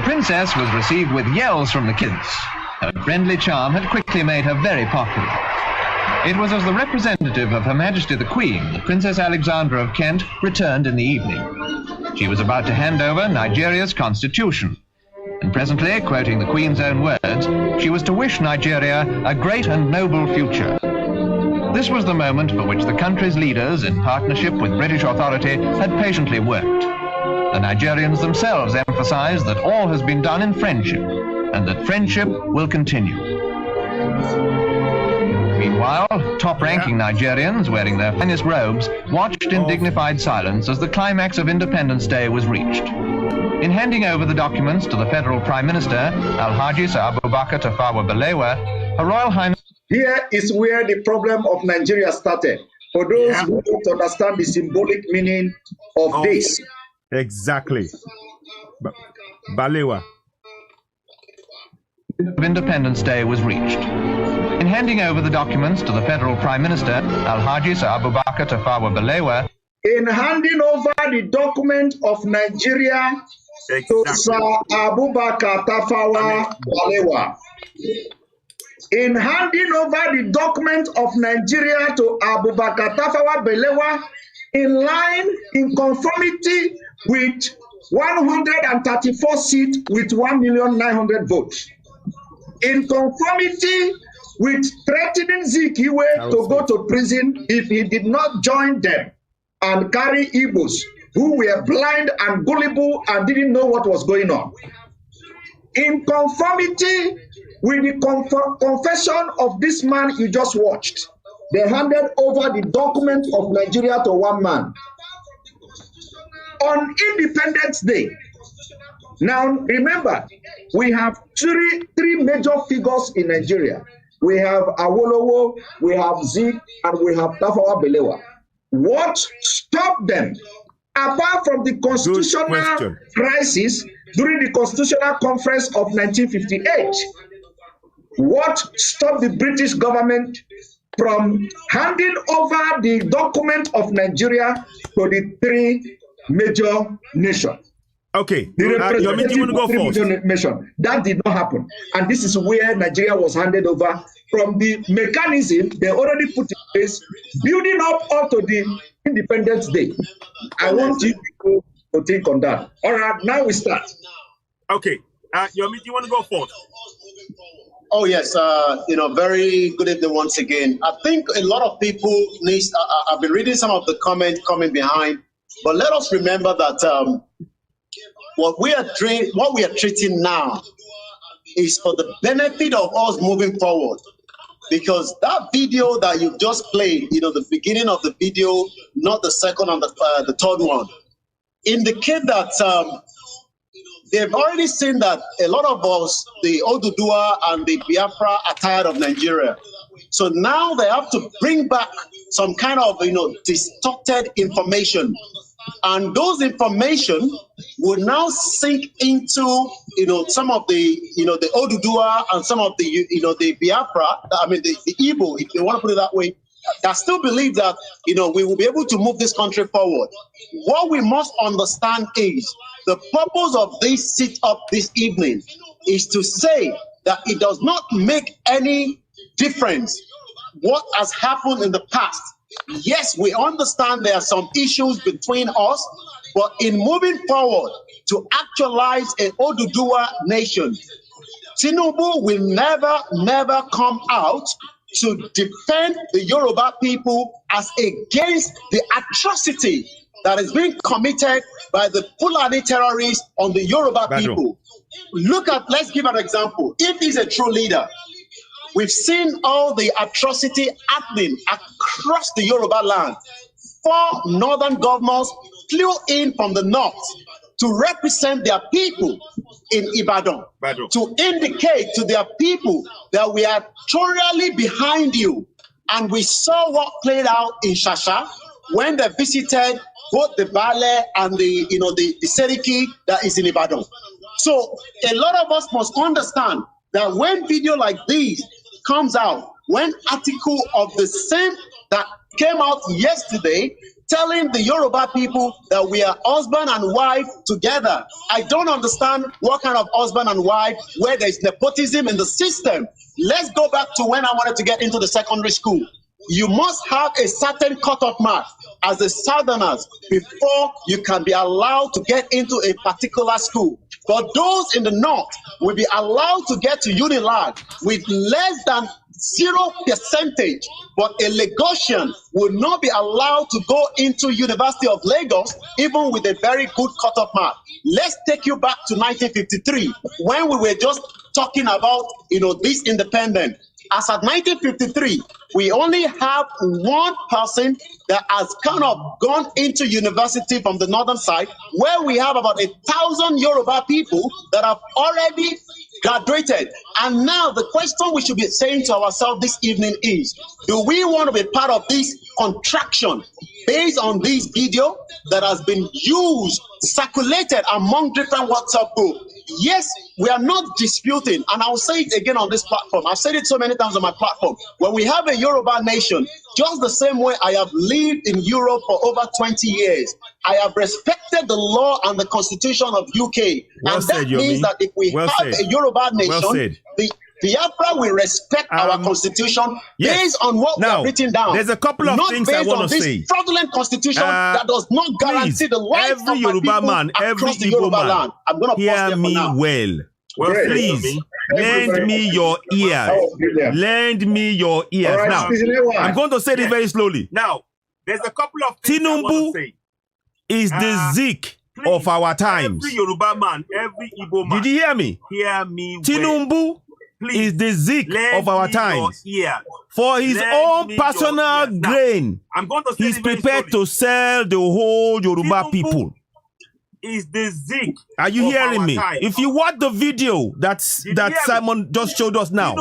princess was received with yells from the kids. Her friendly charm had quickly made her very popular. It was as the representative of Her Majesty the Queen that Princess Alexandra of Kent returned in the evening. She was about to hand over Nigeria's constitution. And presently, quoting the Queen's own words, she was to wish Nigeria a great and noble future. This was the moment for which the country's leaders, in partnership with British authority, had patiently worked. The Nigerians themselves emphasized that all has been done in friendship, and that friendship will continue. Meanwhile, top-ranking Nigerians, wearing their finest robes, watched in dignified silence as the climax of Independence Day was reached. In handing over the documents to the Federal Prime Minister, Alhaji Sir Abubakar Tafawa Balewa, Her Royal Highness... Here is where the problem of Nigeria started. For those who don't understand the symbolic meaning of this. Exactly. Balewa. Of Independence Day was reached. In handing over the documents to the Federal Prime Minister, Alhaji Sir Abubakar Tafawa Balewa... In handing over the document of Nigeria to Sir Abubakar Tafawa Balewa. In handing over the document of Nigeria to Abubakar Tafawa Balewa, in line, in conformity with 134 seats with 1,900,000 votes. In conformity with threatening Zikiwe to go to prison if he did not join them and carry Igbos who were blind and gullible and didn't know what was going on. In conformity with the confession of this man you just watched, they handed over the document of Nigeria to one man. On Independence Day, now remember, we have three major figures in Nigeria. We have Awolowo, we have Zik, and we have Tafawa Balewa. What stopped them, apart from the constitutional crisis during the Constitutional Conference of 1958? What stopped the British government from handing over the document of Nigeria to the three major nations? Okay, you want to go first? Nation. That did not happen. And this is where Nigeria was handed over from the mechanism they already put in place, building up to the Independence Day. I want you to think on that. All right, now we start. Okay, Yomi, do you want to go first? Oh, yes. Very good evening once again. I think a lot of people need, I've been reading some of the comments coming behind, but let us remember that what we are treating now is for the benefit of us moving forward. Because that video that you've just played, the beginning of the video, not the second and the third one, indicate that they've already seen that a lot of us, the Oduduwa and the Biafra, are tired of Nigeria. So now they have to bring back some kind of, distorted information. And those information will now sink into, some of the, the Oduduwa and some of the, the Biafra, the Igbo, if you want to put it that way, that still believe that, we will be able to move this country forward. What we must understand is the purpose of this sit-up this evening is to say that it does not make any difference what has happened in the past. Yes, we understand there are some issues between us, but in moving forward to actualize an Oduduwa nation, Tinubu will never come out to defend the Yoruba people as against the atrocity that is being committed by the Fulani terrorists on the Yoruba people. Let's give an example. If he's a true leader, we've seen all the atrocity happening across the Yoruba land. 4 northern governors flew in from the north to represent their people in Ibadan, to indicate to their people that we are totally behind you. And we saw what played out in Shasha when they visited both the Bale and the Seriki that is in Ibadan. So a lot of us must understand that when video like these comes out, when article of the same that came out yesterday telling the Yoruba people that we are husband and wife together. I don't understand what kind of husband and wife where there's nepotism in the system. Let's go back to when I wanted to get into the secondary school. You must have a certain cutoff mark as the Southerners before you can be allowed to get into a particular school. But those in the North will be allowed to get to Unilag with less than 0%, but a Lagosian will not be allowed to go into University of Lagos even with a very good cutoff mark. Let's take you back to 1953 when we were just talking about this independence. As at 1953, we only have one person that has kind of gone into university from the northern side, where we have about 1,000 Yoruba people that have already graduated. And now the question we should be saying to ourselves this evening is, do we want to be part of this contraction based on this video that has been used, circulated among different WhatsApp groups? Yes, we are not disputing, and I'll say it again on this platform. I've said it so many times on my platform. When we have a Yoruba nation, just the same way I have lived in Europe for over 20 years, I have respected the law and the constitution of UK. And that means that if we have a Yoruba nation, the Biafra will respect our constitution based on what we have written down. There's a couple of things I want to say. Fraudulent constitution that does not guarantee the rights of Yoruba man, across the Yoruba land. I'm going to hear me well. Please lend me your ears. Lend me your ears. Right, now, I'm going to say this very slowly. Now, there's a couple of things Tinubu is the Zik of our times. Every Yoruba man, every Igbo man. Did you hear me? Hear me. Tinubu is the Zik of our times. For his own personal gain, he's prepared to sell the whole Yoruba people. Is the Zik. Are you hearing me? If you watch the video that Simon just showed us now,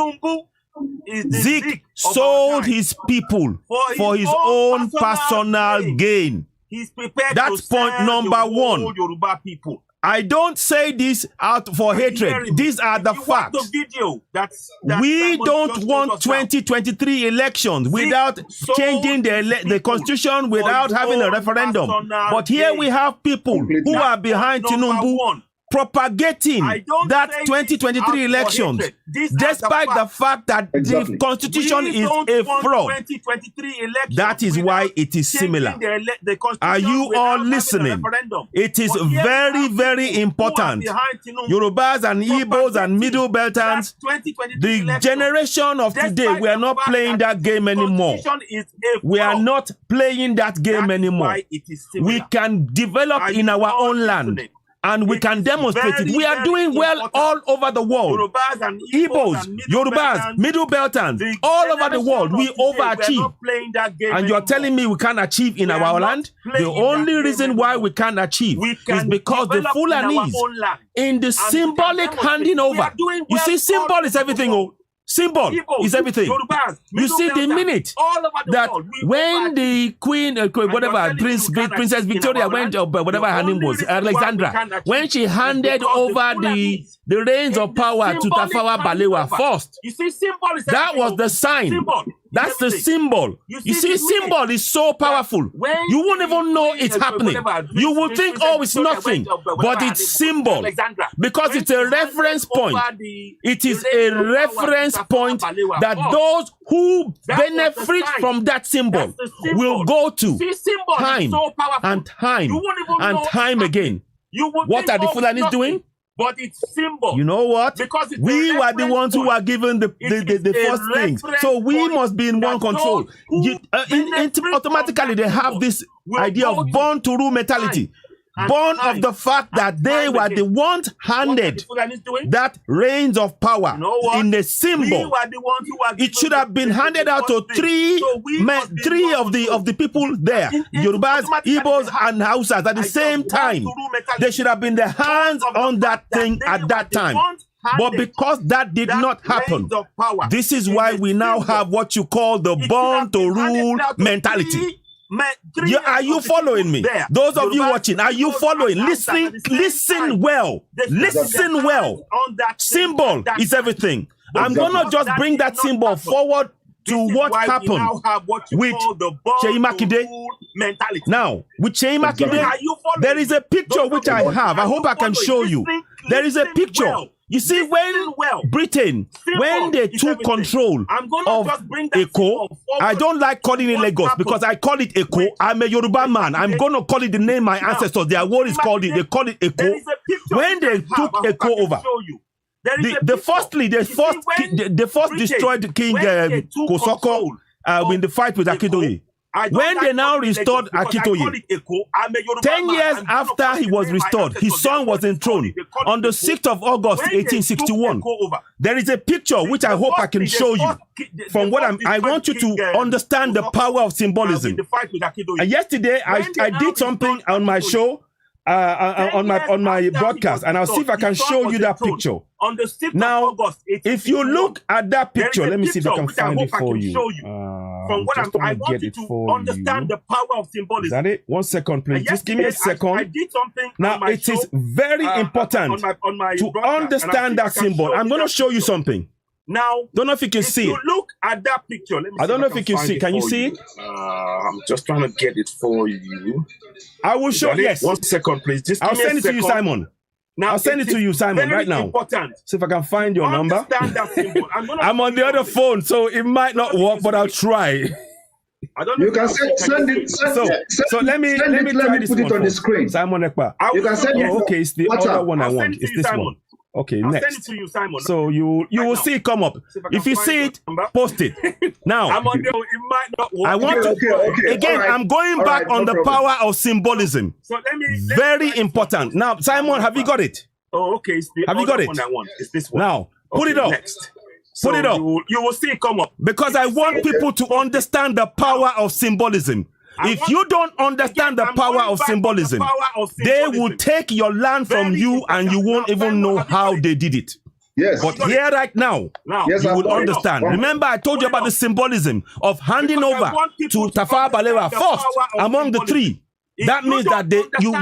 Zik sold his people for his own personal gain. He's prepared. That's point number one. Yoruba people. I don't say this out for hatred. These are the facts. We don't want 2023 elections without changing the constitution, without having a referendum. But here we have people who are behind Tinubu propagating that 2023 elections, despite the fact that the constitution is a fraud. That is why it is similar. Are you all listening? It is very, very important. Yorubas and Igbos and Middle Beltans, the generation of today, we are not playing that game anymore. We are not playing that game anymore. We can develop in our own land. And we can demonstrate it. We are doing well all over the world. Igbos, Yorubas, Middle Beltans, all over the world, we overachieve. And you're telling me we can't achieve in our land? The only reason why we can't achieve is because the Fulanis, in the symbolic handing over, you see, symbol is everything. Oh. Symbol is everything. You see, the minute that when the Queen, whatever, Princess Victoria went, whatever her name was, Alexandra, when she handed over the reins of power to Tafawa Balewa first, that was the sign. That's the symbol. You see, symbol is so powerful. You won't even know it's happening. You will think, oh, it's nothing. But it's symbol. Because it's a reference point. It is a reference point that those who benefit from that symbol will go to time and time and time again. What are the Fulanis doing? But it's symbol. You know what? Because we were the ones who were given the first things. So we must be in one control. Automatically, they have this idea of born to rule mentality. Born of the fact that they were the ones handed that reins of power in the symbol. It should have been handed out to three of the people there, Yorubas, Igbos, and Hausas at the same time. They should have been the hands on that thing at that time. But because that did not happen, this is why we now have what you call the born to rule mentality. Are you following me? Those of you watching, are you following? Listen well. Listen well. Symbol is everything. I'm going to just bring that symbol forward to what happened with Seyi Makinde. Mentality. Now, with Seyi Makinde, there is a picture which I have. I hope I can show you. There is a picture. You see, when Britain, when they took control of Eko, I don't like calling it Lagos because I call it Eko. I'm a Yoruba man. I'm going to call it the name my ancestors, their words called it. They call it Eko. When they took Eko over, the first destroyed King Kosoko in the fight with Akintoye. When they now restored Akintoye, 10 years after he was restored, his son was enthroned on the 6th of August, 1861. There is a picture which I hope I can show you. From what I want you to understand the power of symbolism. And yesterday, I did something on my show, on my broadcast, and I'll see if I can show you that picture. Now, if you look at that picture, let me see if I can find it for you. From what I want you to understand the power of symbolism. Is that it? 1 second, please. Just give me a second. I did something. Now, it is very important to understand that symbol. I'm going to show you something. Now, don't know if you can see it. If you look at that picture, let me I don't know if you can see. Can you see it? I'm just trying to get it for you. I will show. Yes. 1 second, please. Just I'll send it to you, Simon. Now, I'll send it to you, Simon, right now. Important. See if I can find your number. That symbol. I'm on the other phone, so it might not work, but I'll try. I don't know. You can send it. So let me try this put it on the screen. Simon Ekpa. You can send it. Okay, it's the other one I want. It's this one. Okay, I'll next. send it to you, Simon. So you will see it come up. If you see it, post it. Now, I'm on the, it might not work. I want to again. Right. I'm going back on the power of symbolism. So let me very important. Now, Simon, have you got it? Oh, okay. It's the have you got it? One I want. It's this one. Now, put it up. Next. Put it up. You will see it come up. Because I want people to understand the power of symbolism. If you don't understand the power of symbolism, they will take your land from you and you won't even know how they did it. Yes. But here right now, yes, you will understand. Remember, I told you about the symbolism of handing over to Tafawa Balewa first among the three. That means that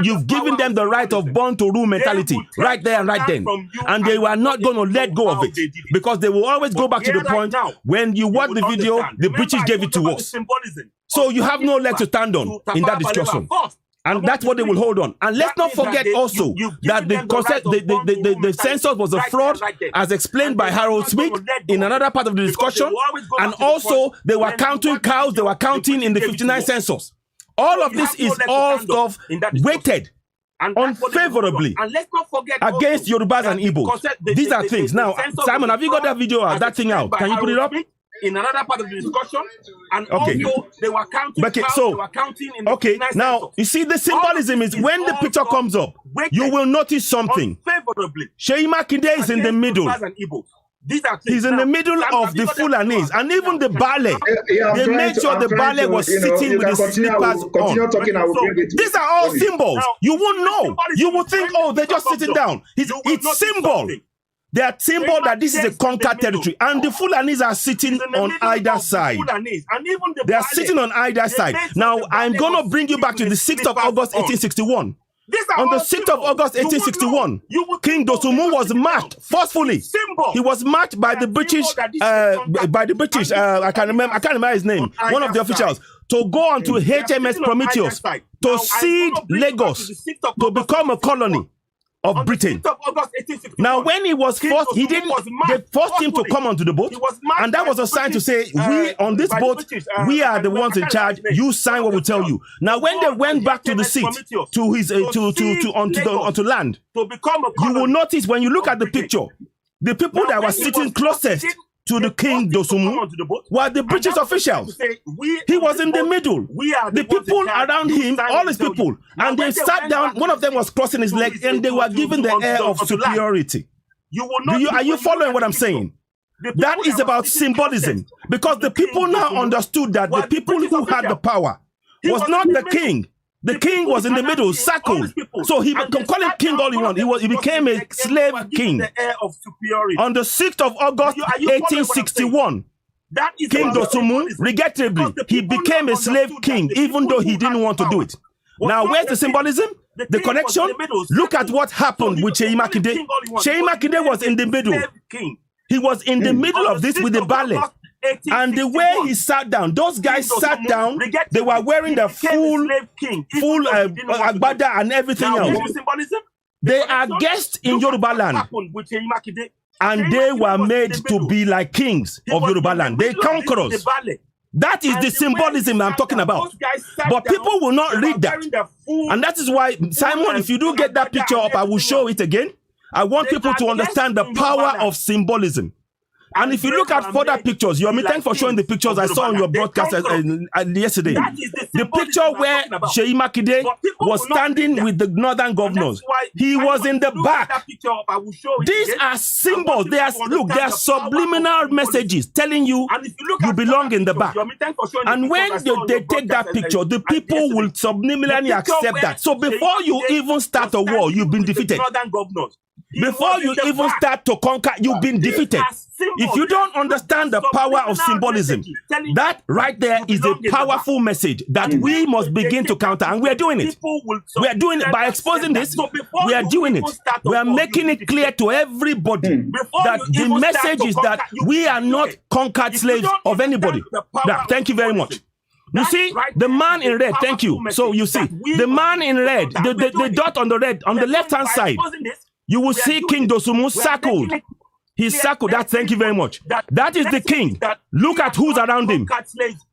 you've given them the right of born to rule mentality right there and right then. And they were not going to let go of it because they will always go back to the point when you watch the video, the British gave it to us. So you have no leg to stand on in that discussion. And that's what they will hold on. And let's not forget also that the concept, the census was a fraud, as explained by Harold Smith in another part of the discussion. And also, they were counting cows, they were counting in the 59 census. All of this is all stuff weighted unfavorably against Yorubas and Igbos. These are things. Now, Simon, have you got that video, that thing out? Can you put it up? In another part of the discussion, and also they were counting. Okay, so they were counting in the now you see the symbolism is when the picture comes up, you will notice something. Seyi Makinde is in the middle. He's in the middle of the Fulanis and even the Bale. They made sure the Bale was sitting with his slippers on. These are all symbols. You won't know. You will think, oh, they're just sitting down. It's symbol. They are symbol that this is a conquered territory, and the Fulanis are sitting on either side. They are sitting on either side. Now, I'm going to bring you back to the 6th of August, 1861. On the 6th of August, 1861, King Dosumu was marched forcefully. He was marched by the British, I can't remember his name, one of the officials, to go on to HMS Prometheus, to cede Lagos, to become a colony of Britain. Now, when he was forced, they forced him to come onto the boat, and that was a sign to say, we on this boat, we are the ones in charge. You sign what we tell you. Now, when they went back to the seat, to his onto land, you will notice when you look at the picture, the people that were sitting closest to the King Dosumu were the British officials. He was in the middle. The people around him, all his people, and they sat down. One of them was crossing his legs, and they were given the air of superiority. Are you following what I'm saying? That is about symbolism, because the people now understood that the people who had the power was not the king. The king was in the middle, circled. So he can call him king all he wants. He became a slave king. On the 6th of August, 1861, King Dosumu, regrettably, he became a slave king, even though he didn't want to do it. Now, where's the symbolism? The connection? Look at what happened with Seyi Makinde. Seyi Makinde was in the middle. He was in the middle of this with the Bale. And the way he sat down, those guys sat down, they were wearing the full agbada and everything else. They are guests in Yoruba land. And they were made to be like kings of Yoruba land. They conquerors. That is the symbolism I'm talking about. But people will not read that. And that is why, Simon, if you do get that picture up, I will show it again. I want people to understand the power of symbolism. And if you look at further pictures, thanks for showing the pictures I saw on your broadcast yesterday. The picture where Sheyi Makinde was standing with the northern governors. He was in the back. These are symbols. They are subliminal messages telling you you belong in the back. And when they take that picture, the people will subliminally accept that. So before you even start a war, you've been defeated. Before you even start to conquer, you've been defeated. If you don't understand the power of symbolism, that right there is a powerful message that we must begin to counter. And we are doing it. We are doing it by exposing this. We are doing it. We are making it clear to everybody that the message is that we are not conquered slaves of anybody. Now, thank you very much. You see, the man in red, thank you. So you see, the man in red, the dot on the red, on the left-hand side, you will see King Dosumu shackled. He's shackled. Thank you very much. That is the king. Look at who's around him.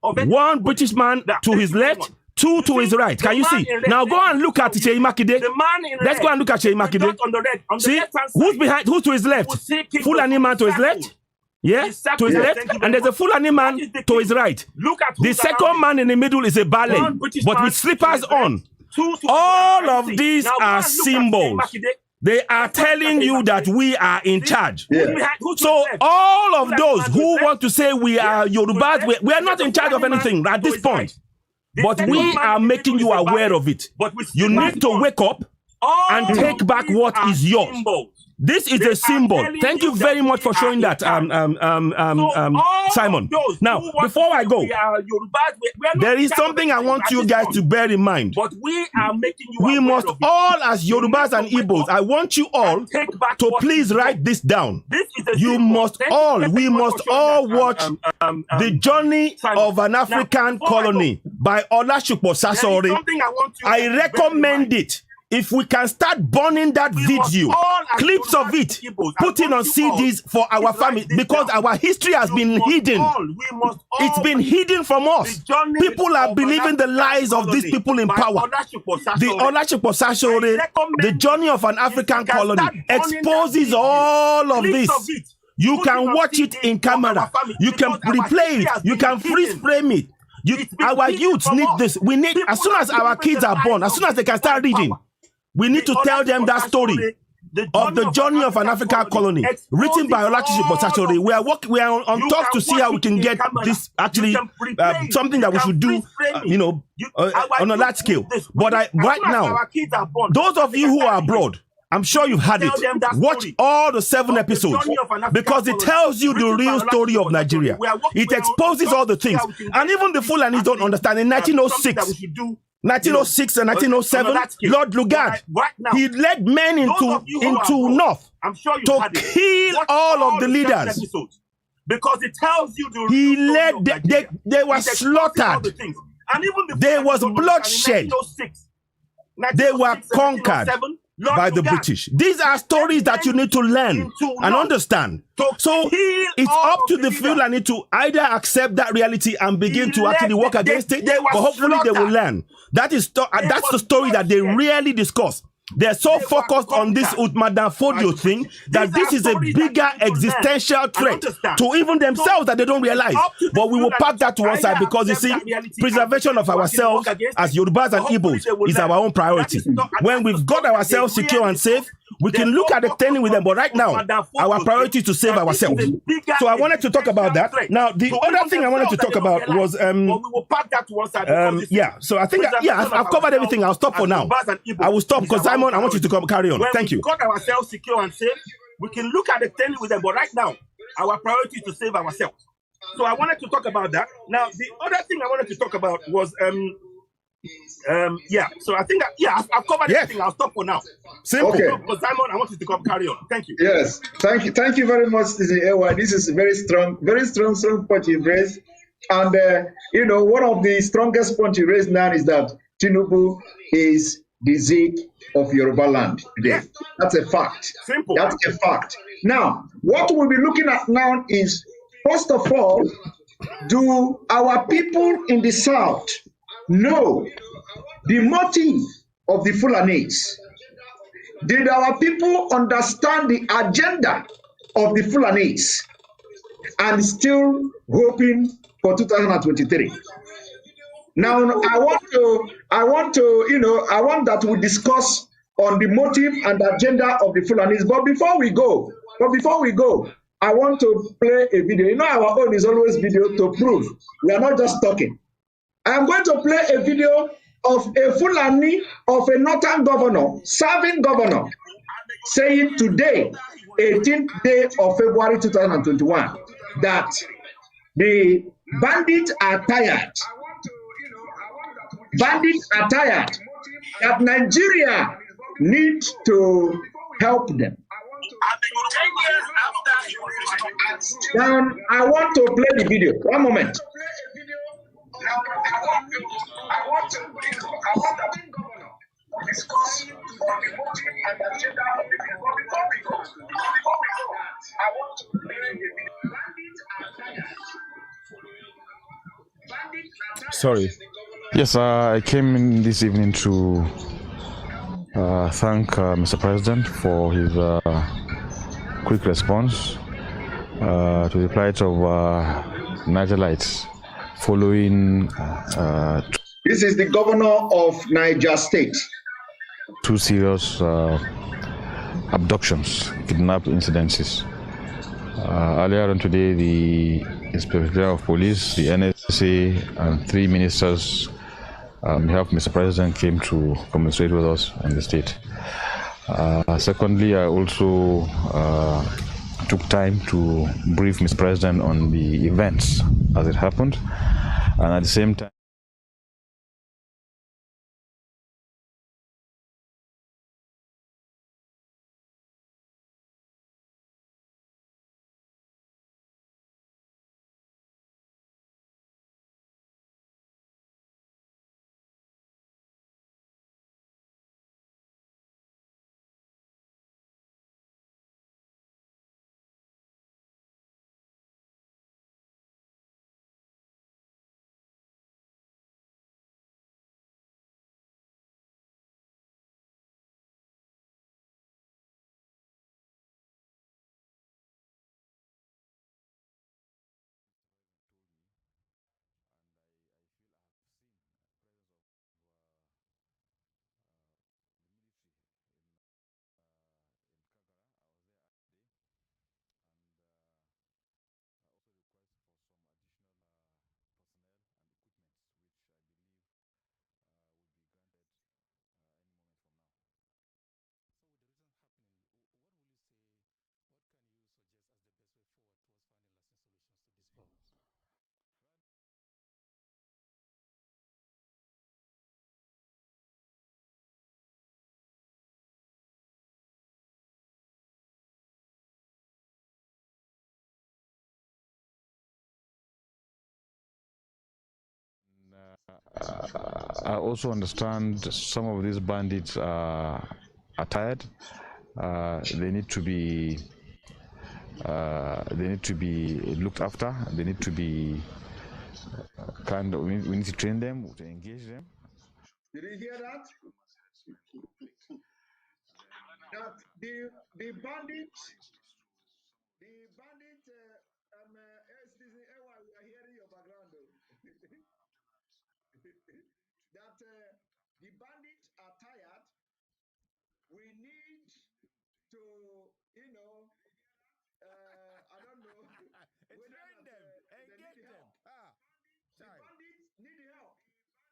One British man to his left, two to his right. Can you see? Now go and look at Sheyi Makinde. Let's go and look at Sheyi Makinde. See, who's behind? Who's to his left? Fulani man to his left. Yeah, to his left, and there's a Fulani man to his right. The second man in the middle is a ballet, but with slippers on. All of these are symbols. They are telling you that we are in charge. Yeah. So all of those who want to say we are Yorubas, we are not in charge of anything at this point. But we are making you aware of it. You need to wake up and take back what is yours. This is a symbol. Thank you very much for showing that, Simon. Now, before I go, there is something I want you guys to bear in mind. We must all, as Yorubas and Igbos, I want you all to please write this down. We must all watch The Journey of an African Colony by Olasupo Sasori. I recommend it. If we can start burning that video, clips of it, putting on CDs for our family, because our history has been hidden. It's been hidden from us. People are believing the lies of these people in power. The Olasupo Sasori, The Journey of an African Colony, exposes all of this. You can watch it in camera. You can replay it. You can freeze frame it. Our youths need this. We need, as soon as our kids are born, as soon as they can start reading, we need to tell them that story of the journey of an African colony, written by Olasupo Sasori. We are on talks to see how we can get this actually something that we should do, on a large scale. But right now, those of you who are abroad, I'm sure you've had it. Watch all the 7 episodes because it tells you the real story of Nigeria. It exposes all the things, and even the Fulanis don't understand. In 1906 and 1907, Lord Lugard, he led men into North to kill all of the leaders. Because it tells you they were slaughtered. There was bloodshed. They were conquered by the British. These are stories that you need to learn and understand. So it's up to the Fulani to either accept that reality and begin to actually work against it, but hopefully they will learn. That's the story that they rarely discuss. They're so focused on this Utmadan Fodio thing that this is a bigger existential threat to even themselves that they don't realize. But we will park that to one side because you see, preservation of ourselves as Yorubas and Igbos is our own priority. When we've got ourselves secure and safe, we can look at extending with them, but right now, our priority is to save ourselves. So I wanted to talk about that. Now, the other thing I wanted to talk about was, so I think, I've covered everything. I'll stop for now. I will stop because Simon, I want you to carry on. Thank you. When we got ourselves secure and safe, we can look at extending with them, but right now, our priority is to save ourselves. So I wanted to talk about that. Now, the other thing I wanted to talk about was, Yeah, so I think I've covered everything. I'll stop for now. Simple. Okay. But Simon, I want you to come carry on. Thank you. Yes, thank you very much, AY. This is a very strong point you raised. And one of the strongest points you raised now is that Tinubu is the Zeke of Yoruba land today. Yes. That's a fact. Simple. That's a fact. Now, what we'll be looking at now is, first of all, do our people in the South know the motive of the Fulanis? Did our people understand the agenda of the Fulanis and still hoping for 2023? Now, I want that we discuss on the motive and agenda of the Fulanis. But before we go, I want to play a video. You know, our own is always video to prove we are not just talking. I am going to play a video of a Fulani, of a northern governor, serving governor, saying today, 18th day of February 2021, that the bandits are tired. Bandits are tired, that Nigeria needs to help them. Now, I want to play the video. One moment. I want to discuss on the motive and agenda of the people. Before we go, I want to play a video. Bandits are tired. Sorry. Yes, I came in this evening to thank Mr. President for his quick response to the plight of Nigerites following this is the governor of Niger State. Two serious abductions, kidnap incidences. Earlier on today, the Inspector General of Police, the NSA, and 3 ministers on behalf of Mr. President came to commiserate with us in the state. Secondly, I also took time to brief Mr. President on the events as it happened, and at the same time, I also understand some of these bandits are tired. They need to be looked after. They need to be we need to train them, to engage them. Did you hear that? That the bandits, we are hearing your background though. That the bandits are tired. We need to, I don't know. Train them, engage them. The bandits need help.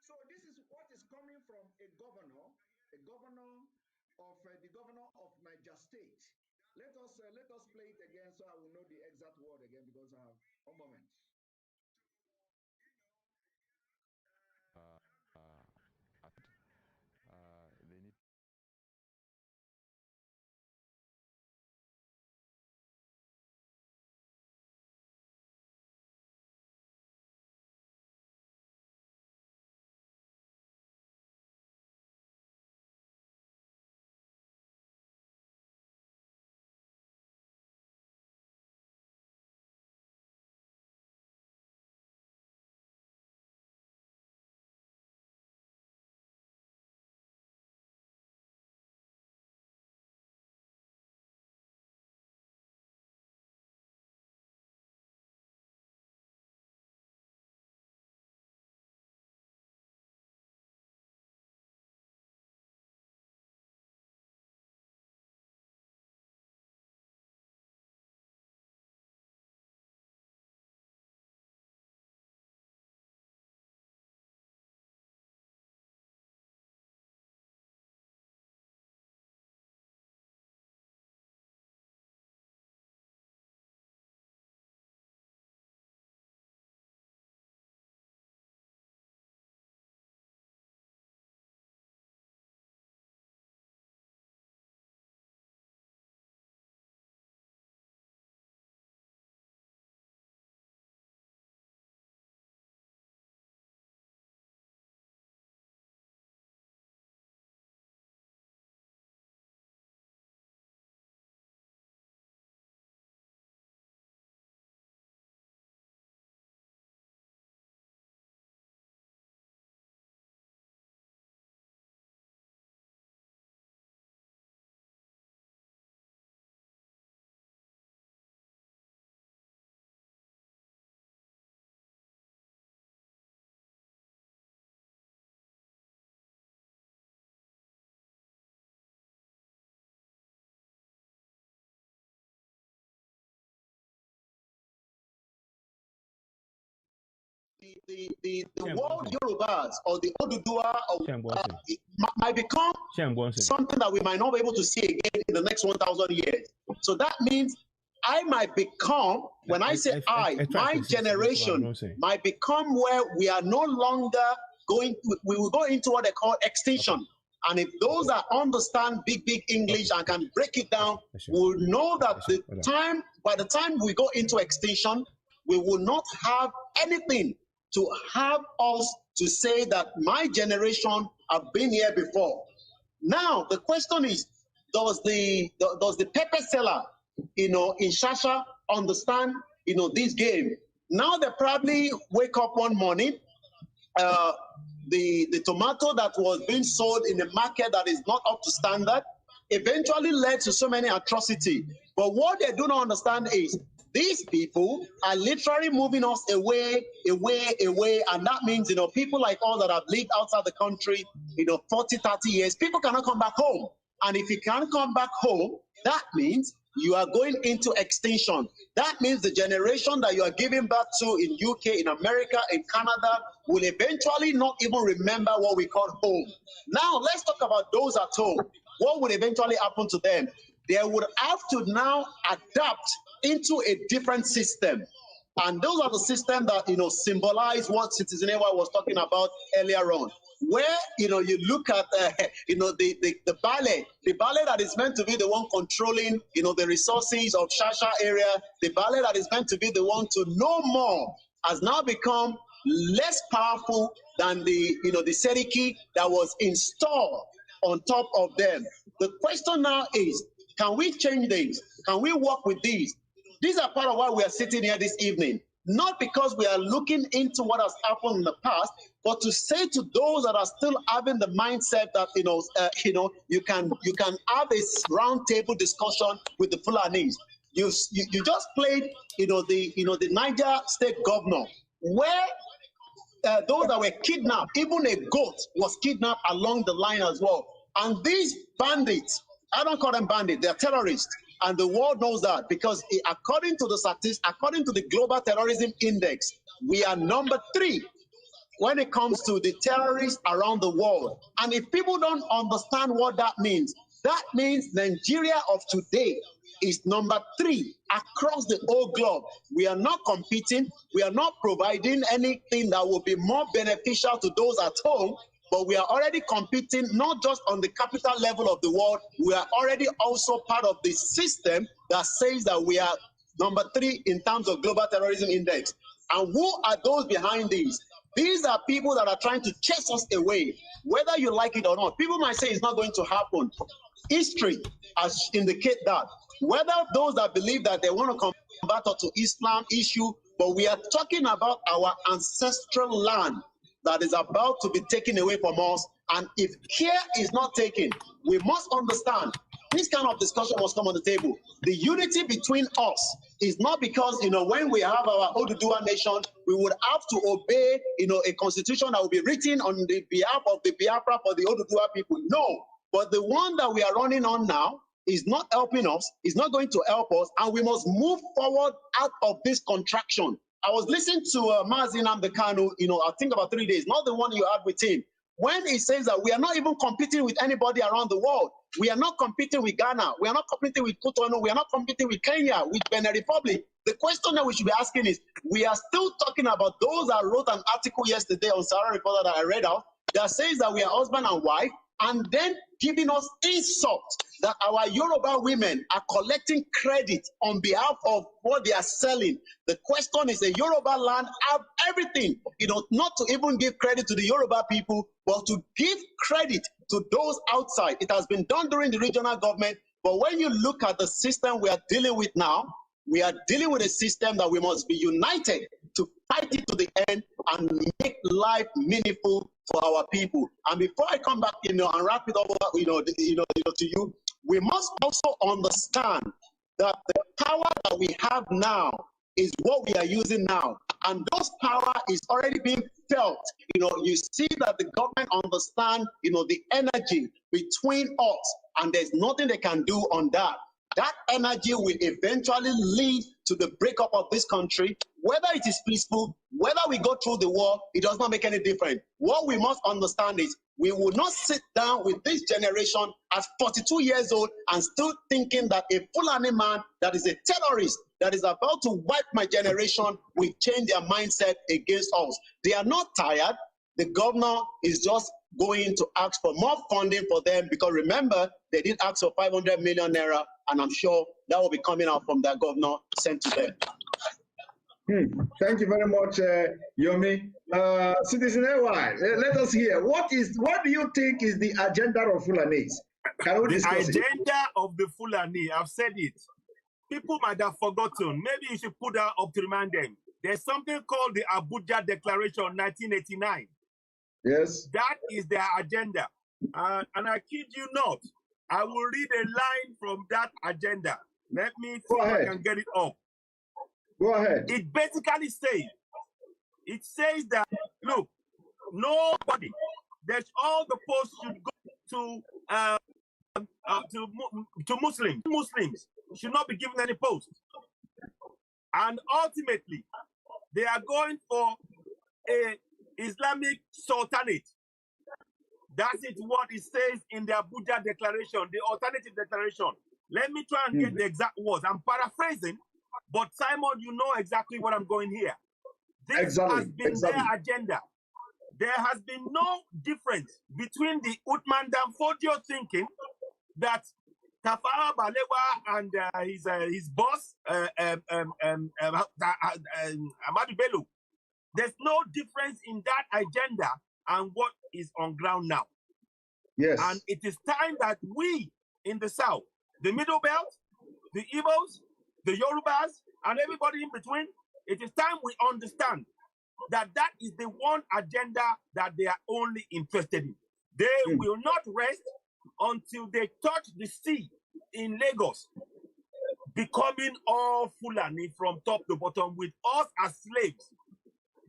So this is what is coming from a governor of the governor of Niger State. Let us play it again so I will know the exact word again because I have one moment. the word Yorubas or the Oduduwa might become something that we might not be able to see again in the next 1,000 years. So that means I might become, when I say my generation might become where we are no longer going, we will go into what they call extinction. And if those that understand big English and can break it down, will know that by the time we go into extinction, we will not have anything to have us to say that my generation have been here before. Now the question is, does the pepper seller, in Shasha understand, this game? Now they probably wake up one morning, the tomato that was being sold in the market that is not up to standard eventually led to so many atrocity. But what they do not understand is these people are literally moving us away, and that means, people like us that have lived outside the country, 40, 30 years, people cannot come back home. And if you can't come back home, that means you are going into extinction. That means the generation that you are giving birth to in UK, in America, in Canada, will eventually not even remember what we call home. Now, let's talk about those at home. What would eventually happen to them? They would have to now adapt into a different system. And those are the systems that, symbolize what Citizen AY was talking about earlier on. Where, you look at, the ballet that is meant to be the one controlling, the resources of Shasha area, the ballet that is meant to be the one to know more, has now become less powerful than the Seriki that was installed on top of them. The question now is, can we change things? Can we work with these? These are part of why we are sitting here this evening. Not because we are looking into what has happened in the past, but to say to those that are still having the mindset that you can have a round table discussion with the Fulanis. You just played the Niger State governor, where those that were kidnapped, even a goat was kidnapped along the line as well. And these bandits, I don't call them bandits, they're terrorists. And the world knows that, because according to the statistics, according to the Global Terrorism Index, we are number 3 when it comes to the terrorists around the world. And if people don't understand what that means Nigeria of today is number 3 across the whole globe. We are not competing. We are not providing anything that will be more beneficial to those at home. But we are already competing not just on the capital level of the world, we are already also part of the system that says that we are number 3 in terms of Global Terrorism Index. And who are those behind these? These are people that are trying to chase us away, whether you like it or not. People might say it's not going to happen. History has indicated that. Whether those that believe that they want to convert to Islam issue, but we are talking about our ancestral land that is about to be taken away from us. And if care is not taken, we must understand this kind of discussion must come on the table. The unity between us is not because, when we have our Oduduwa nation, we would have to obey, a constitution that will be written on the behalf of the Biafra for the Oduduwa people. No, but the one that we are running on now is not helping us, is not going to help us, and we must move forward out of this contraction. I was listening to Mazi Nnamdi Kanu, I think about 3 days, not the one you had with him, when he says that we are not even competing with anybody around the world. We are not competing with Ghana. We are not competing with Cotonou. We are not competing with Kenya, with Benin Republic. The question that we should be asking is, we are still talking about those that wrote an article yesterday on Sahara Reporter that I read out that says that we are husband and wife, and then giving us insults that our Yoruba women are collecting credit on behalf of what they are selling. The question is, the Yoruba land have everything, not to even give credit to the Yoruba people, but to give credit to those outside. It has been done during the regional government, but when you look at the system we are dealing with now, we are dealing with a system that we must be united to fight it to the end and make life meaningful for our people. And before I come back, and wrap it up, to you, we must also understand that the power that we have now is what we are using now. And those power is already being felt. You see that the government understand, the energy between us, and there's nothing they can do on that. That energy will eventually lead to the breakup of this country. Whether it is peaceful, whether we go through the war, it does not make any difference. What we must understand is we will not sit down with this generation at 42 years old and still thinking that a Fulani man that is a terrorist that is about to wipe my generation will change their mindset against us. They are not tired. The governor is just going to ask for more funding for them because remember, they did ask for 500 million naira, and I'm sure that will be coming out from their governor sent to them. Thank you very much, Yomi. Citizen AY, let us hear. What do you think is the agenda of Fulanese? Can we discuss the agenda of the Fulani, I've said it. People might have forgotten. Maybe you should put that up to remind them. There's something called the Abuja Declaration 1989. Yes. That is their agenda. And I kid you not, I will read a line from that agenda. Let me see if I can get it up. Go ahead. It basically says that, look, nobody, that all the posts should go to Muslims. Muslims should not be given any post. And ultimately, they are going for a Islamic sultanate. That's it, what it says in the Abuja Declaration, the alternative declaration. Let me try and get the exact words. I'm paraphrasing, but Simon, you know exactly what I'm going here. This has been their agenda. There has been no difference between the Uthman Danfodio thinking that Tafawa Balewa and his boss, Ahmadu Bello. There's no difference in that agenda and what is on ground now. Yes. And it is time that we in the South, the Middle Belt, the Igbos, the Yorubas, and everybody in between, it is time we understand that that is the one agenda that they are only interested in. They will not rest until they touch the sea in Lagos, becoming all Fulani from top to bottom with us as slaves.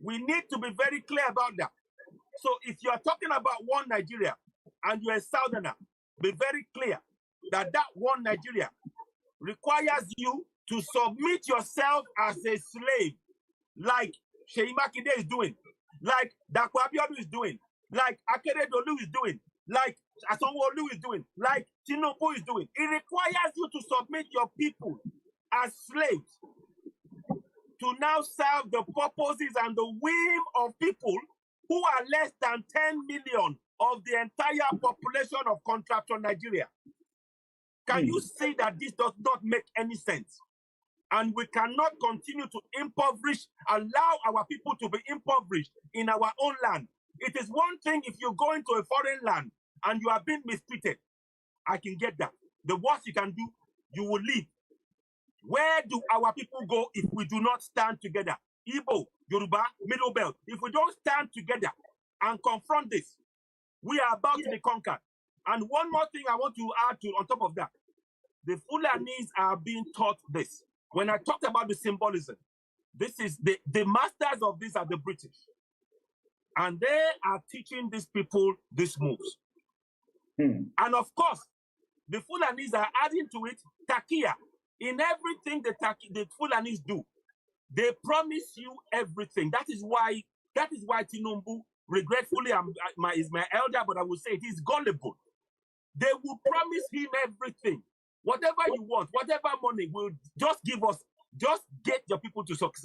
We need to be very clear about that. So if you are talking about one Nigeria and you're a Southerner, be very clear that that one Nigeria requires you to submit yourself as a slave, like Sheyi Makinde is doing, like Dapo Abiodun is doing, like Akeredolu is doing, like Asonwo-Olu is doing, like Tinubu is doing. It requires you to submit your people as slaves to now serve the purposes and the whim of people who are less than 10 million of the entire population of contractor Nigeria. Can you see that this does not make any sense? And we cannot continue to allow our people to be impoverished in our own land. It is one thing if you go into a foreign land and you are being mistreated. I can get that. The worst you can do, you will leave. Where do our people go if we do not stand together? Igbo, Yoruba, Middle Belt. If we don't stand together and confront this, we are about to be conquered. And one more thing I want to add to on top of that. The Fulanis are being taught this. When I talked about the symbolism, this is the masters of this are the British. And they are teaching these people these moves. And of course, the Fulanis are adding to it takia. In everything the Fulanis do, they promise you everything. That is why Tinubu, regretfully, is my elder, but I will say it is gullible. They will promise him everything. Whatever you want, whatever money will just give us, just get your people to submit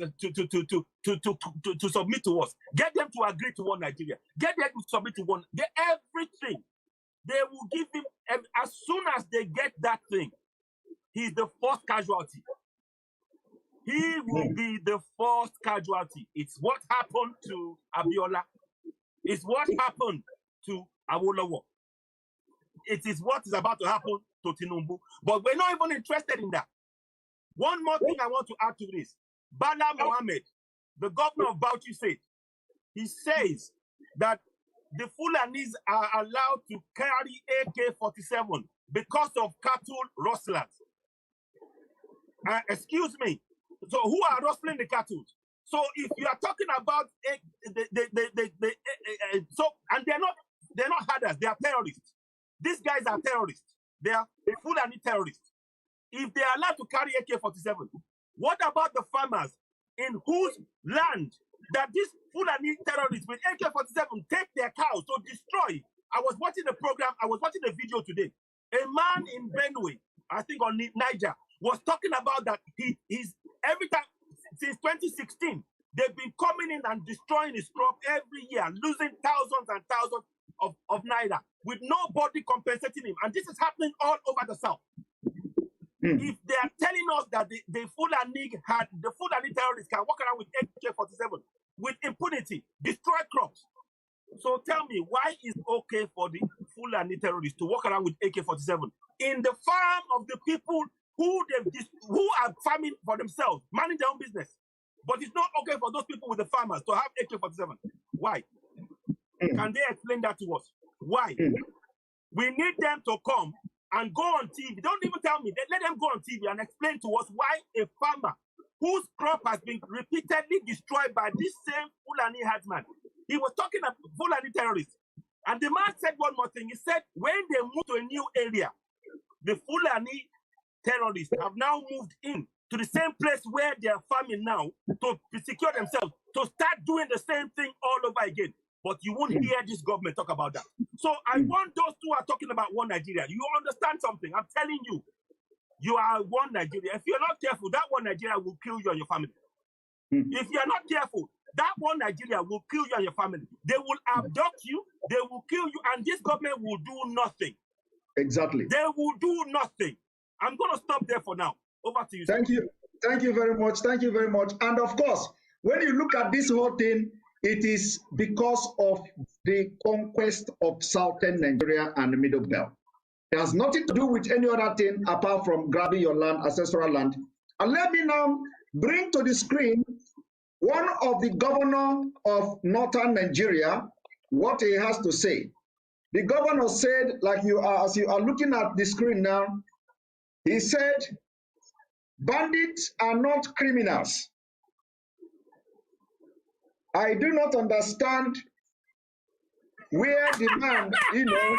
to us. Get them to agree to one Nigeria. Get them to submit to one. Everything. They will give him, as soon as they get that thing, he's the first casualty. He will be the first casualty. It's what happened to Abiola. It's what happened to Awolowo. It is what is about to happen to Tinubu. But we're not even interested in that. One more thing I want to add to this. Bala Mohammed, the governor of Bauchi State, he says that the Fulanis are allowed to carry AK-47 because of cattle rustlers. Excuse me. So who are rustling the cattle? So if you are talking about and they're not herders, they are terrorists. These guys are terrorists. They are Fulani terrorists. If they are allowed to carry AK-47, What about the farmers in whose land that these Fulani terrorists with AK-47 take their cows to destroy? I was watching the program, I was watching the video today. A man in Benue, I think on Niger, was talking about that he's every time since 2016, they've been coming in and destroying his crop every year, losing thousands and thousands of naira with nobody compensating him. And this is happening all over the south. If they are telling us that the Fulani terrorists can walk around with AK-47 with impunity, destroy crops. So tell me, why is it okay for the Fulani terrorists to walk around with AK-47 in the farm of the people who are farming for themselves, managing their own business? But it's not okay for those people with the farmers to have AK-47. Why? Can they explain that to us? Why? We need them to come and go on TV. Don't even tell me. Let them go on TV and explain to us why a farmer whose crop has been repeatedly destroyed by this same Fulani herdsman. He was talking about Fulani terrorists. And the man said one more thing. He said, when they move to a new area, the Fulani terrorists have now moved in to the same place where they are farming now to secure themselves, to start doing the same thing all over again. But you won't hear this government talk about that. So I want those who are talking about one Nigeria. You understand something? I'm telling you, you are one Nigeria. If you're not careful, that one Nigeria will kill you and your family. If you're not careful, that one Nigeria will kill you and your family. They will abduct you, they will kill you, and this government will do nothing. Exactly. They will do nothing. I'm going to stop there for now. Over to you. Thank you. Thank you very much. Thank you very much. And of course, when you look at this whole thing, it is because of the conquest of southern Nigeria and the Middle Belt. It has nothing to do with any other thing apart from grabbing your land, ancestral land. And let me now bring to the screen one of the governor of northern Nigeria, what he has to say. The governor said, like you are, as you are looking at the screen now, he said, bandits are not criminals. I do not understand where the man, you know.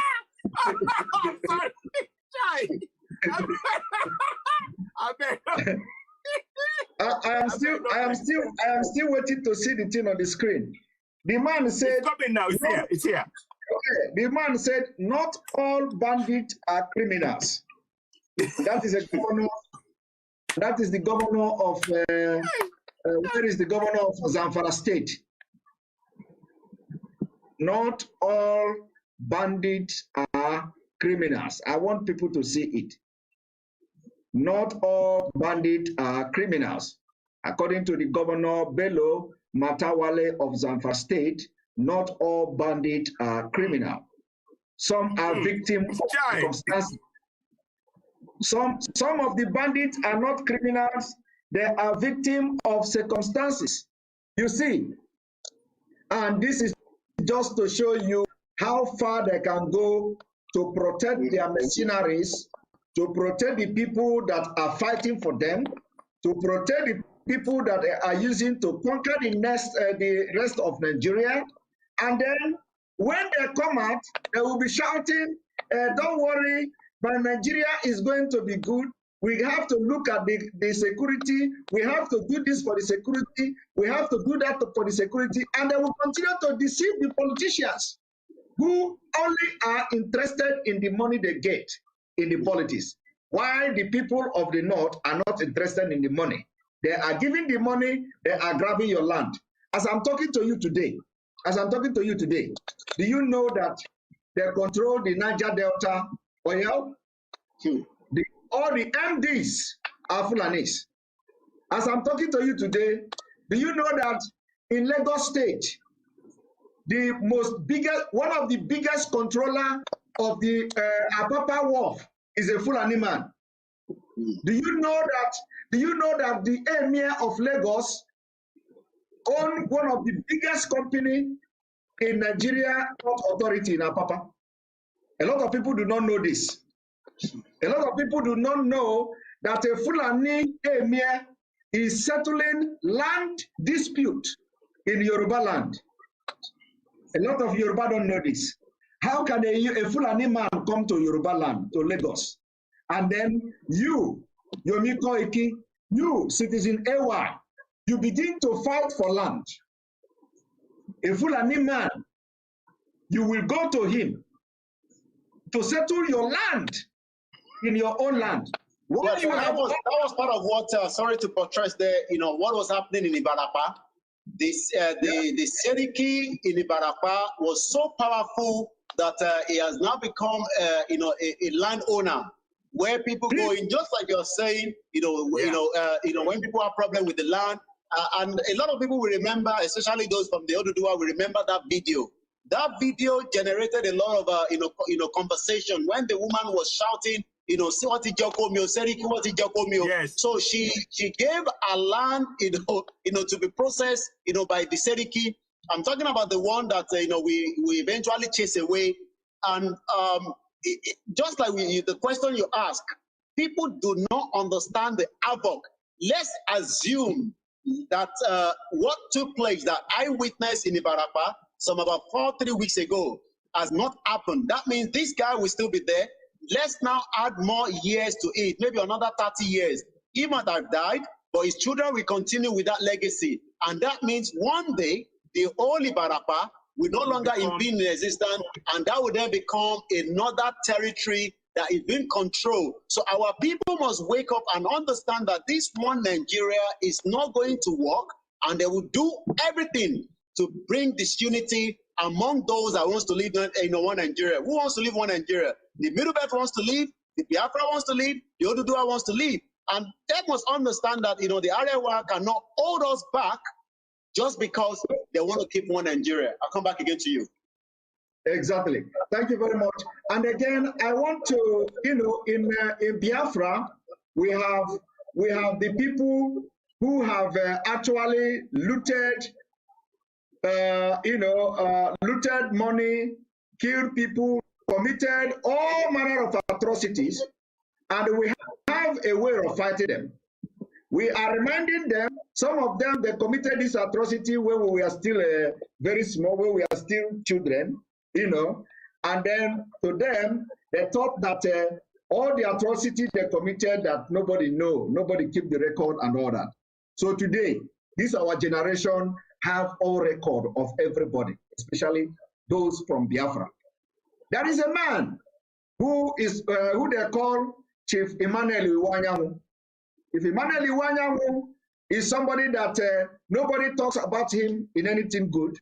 I am still waiting to see the thing on the screen. The man said, it's coming now. It's here. It's here. Okay. The man said, not all bandits are criminals. That is a governor. That is the governor of. Where is the governor of Zamfara State? Not all bandits are criminals. I want people to see it. Not all bandits are criminals. According to the governor Bello Matawale of Zamfara State, not all bandits are criminal. Some are victims of circumstances. Some of the bandits are not criminals. They are victims of circumstances. You see, and this is just to show you how far they can go to protect their mercenaries, to protect the people that are fighting for them, to protect the people that they are using to conquer the rest of Nigeria. And then when they come out, they will be shouting, don't worry, but Nigeria is going to be good. We have to look at the security. We have to do this for the security. We have to do that for the security. And they will continue to deceive the politicians who only are interested in the money they get in the politics, while the people of the North are not interested in the money. They are giving the money, they are grabbing your land. As I'm talking to you today, do you know that they control the Niger Delta oil? All the MDs are Fulanis. As I'm talking to you today, do you know that in Lagos State, one of the biggest controller of the Apapa Wharf is a Fulani man? Do you know that the Emir of Lagos owns one of the biggest company in Nigeria, Port Authority in Apapa? A lot of people do not know this. A lot of people do not know that a Fulani Emir is settling land dispute in Yoruba land. A lot of Yoruba don't know this. How can a Fulani man come to Yoruba land, to Lagos? And then you, Yomi Koiki, you, citizen AY, you begin to fight for land. A Fulani man, you will go to him to settle your land in your own land. Yes, that was part of what, sorry to portray there, you know, what was happening in Ibarapa. This, the Seriki in Ibarapa was so powerful that he has now become, you know, a landowner where people go in, just like you're saying, you know, when people have problem with the land, and a lot of people will remember, especially those from the Oduduwa, will remember that video. That video generated a lot of, conversation when the woman was shouting, you know, see what Ijokomio, Seriki, what Ijokomio. Yes. So she gave her land, you know, to be processed, you know, by the Seriki. I'm talking about the one that, you know, we eventually chase away. And just like the question you ask, people do not understand the havoc. Let's assume that what took place, that I witnessed in Ibarapa, about 3 weeks ago, has not happened. That means this guy will still be there. Let's now add more years to it, maybe another 30 years. He might have died, but his children will continue with that legacy. And that means one day, the whole Ibarapa will no longer be in existence, and that will then become another territory that is being controlled. So our people must wake up and understand that this one Nigeria is not going to work, and they will do everything to bring disunity among those that wants to live in one Nigeria. Who wants to live one Nigeria? The Middle Belt wants to live, the Biafra wants to live, the Oduduwa wants to live. And they must understand that, you know, the Arewa cannot hold us back just because they want to keep one Nigeria. I'll come back again to you. Exactly. Thank you very much. And again, I want to, you know, in Biafra, we have the people who have actually looted, looted money, killed people, committed all manner of atrocities, and we have a way of fighting them. We are reminding them, some of them, they committed this atrocity when we were still very small, when we are still children, you know, and then to them, they thought that all the atrocities they committed that nobody keep the record and all that. So today, this our generation have all record of everybody, especially those from Biafra. There is a man who is who they call Chief Emmanuel Iwanyanwu. If Emmanuel Iwanyanwu is somebody that nobody talks about him in anything good,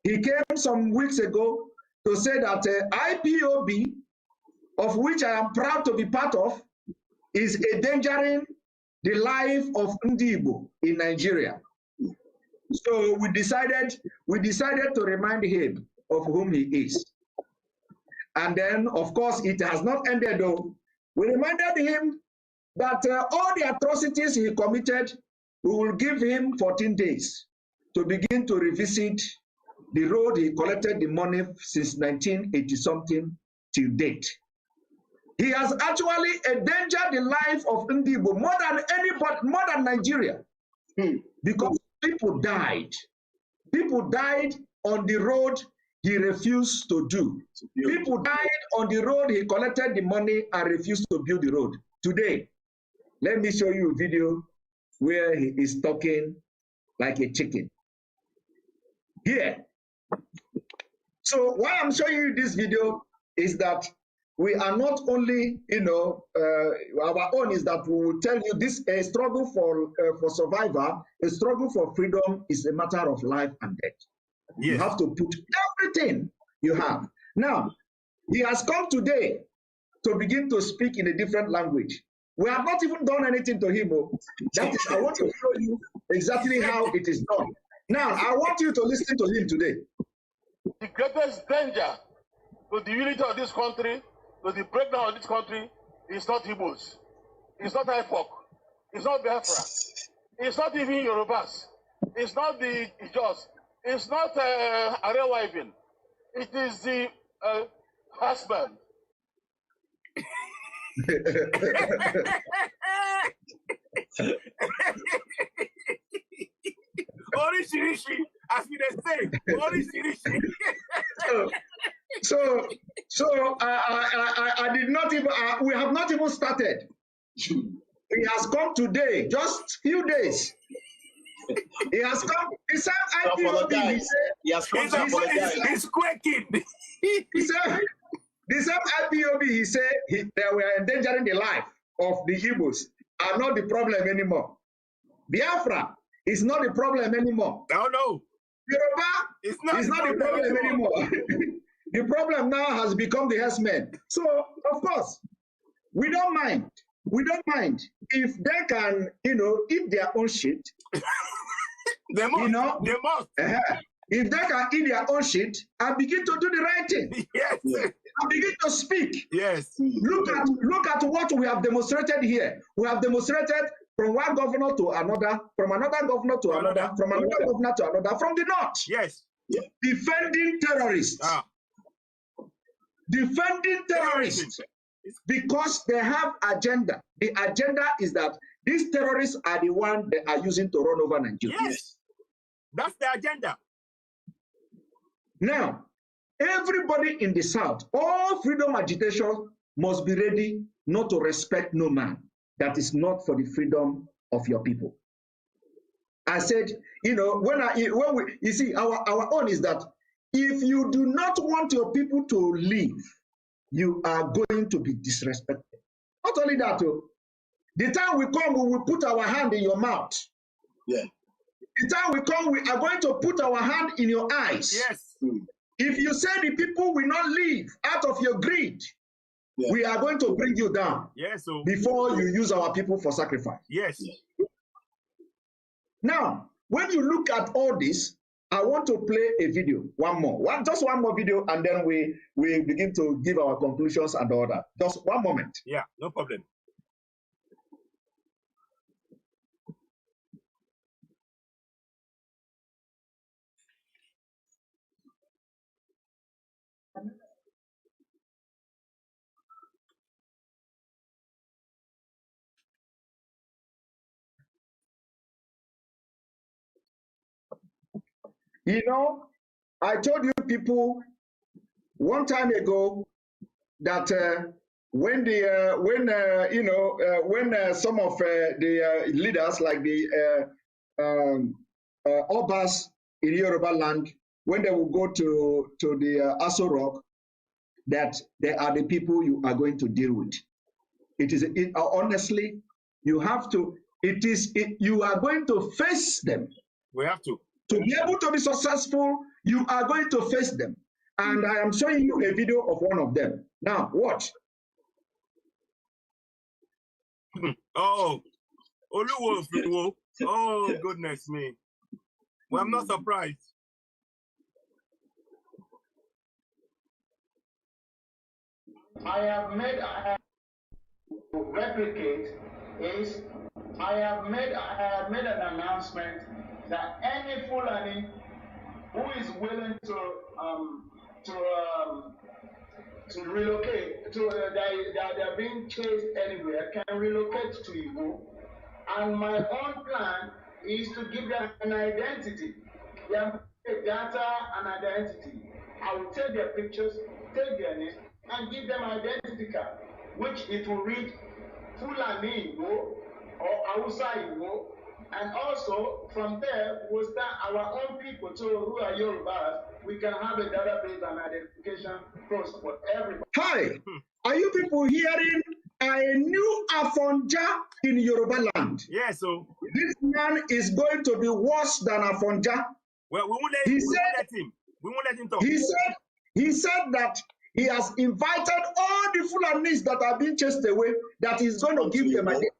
he came some weeks ago to say that IPOB, of which I am proud to be part of, is endangering the life of Ndi Igbo in Nigeria. So we decided to remind him of whom he is. And then, of course, it has not ended though. We reminded him that all the atrocities he committed, we will give him 14 days to begin to revisit the road he collected the money since 1980-something till date. He has actually endangered the life of Ndi Igbo more than anybody, more than Nigeria, because people died. People died on the road he refused to do. People died on the road he collected the money and refused to build the road. Today, let me show you a video where he is talking like a chicken. Here. So why I'm showing you this video is that we are not only, our own is that we will tell you this a struggle for survival, a struggle for freedom is a matter of life and death. Yes. You have to put everything you have. Now, he has come today to begin to speak in a different language. We have not even done anything to him. That is, I want to show you exactly how it is done. Now, I want you to listen to him today. The greatest danger to the unity of this country, to the breakdown of this country, is not Igbos. It's not IPOC. It's not Biafra. It's not even Yorubas. It's not the Ijos. It's not Arewa even. It is the husband. Orishirishi, as we say, Orishirishi. So I did not even. We have not even started. We He has come today, just few days. He has come. He said, IPOB. He has come to apologize. He's quaking. He said, the same IPOB, he said they were endangering the life of the Igbos are not the problem anymore. Biafra is not the problem anymore. No. Yoruba is not the problem anymore. The problem now has become the herdsmen. So, of course, we don't mind. We don't mind if they can, eat their own shit. They must. They must. If they can eat their own shit and begin to do the right thing. Yes. And begin to speak. Yes. Look at what we have demonstrated here. We have demonstrated from one governor to another, from another governor to another, from another governor to another, from the north. Yes. Defending terrorists. Defending terrorists. Because they have agenda. The agenda is that these terrorists are the ones they are using to run over Nigeria. Yes. That's the agenda. Now, everybody in the South, all freedom agitation must be ready not to respect no man that is not for the freedom of your people. I said, you see, our own is that if you do not want your people to leave, you are going to be disrespected. Not only that, the time we come, we will put our hand in your mouth. Yeah. The time we come, we are going to put our hand in your eyes. Yes. If you say the people will not leave out of your greed, we are going to bring you down. Yes. Before you use our people for sacrifice. Yes. Now, when you look at all this, I want to play a video, just one more video, and then we begin to give our conclusions and all that. Just one moment. Yeah, no problem. I told you people one time ago that when some of the leaders like the Obas in Yoruba land, when they will go to the Aso Rock, that they are the people you are going to deal with. Honestly, you have to. You are going to face them. We have to. To be able to be successful, you are going to face them. And I am showing you a video of one of them. Now, watch. Oh, Oluwo. Oh, goodness me. Well, I'm not surprised. I have made an announcement that any Fulani who is willing to relocate, they're being chased anywhere, can relocate to Igbo. And my own plan is to give them an identity. They have data and identity. I will take their pictures, take their names, and give them identity card, which it will read Fulani Igbo or Hausa Igbo. And also, from there, we'll start our own people too, who are Yorubas. We can have a database and identification process for everybody. Hi, are you people hearing a new Afonja in Yoruba land? Yes, so this man is going to be worse than Afonja. Well, we won't let him. We won't let him talk. He said that he has invited all the Fulanis that are being chased away, that he's going to give them identity.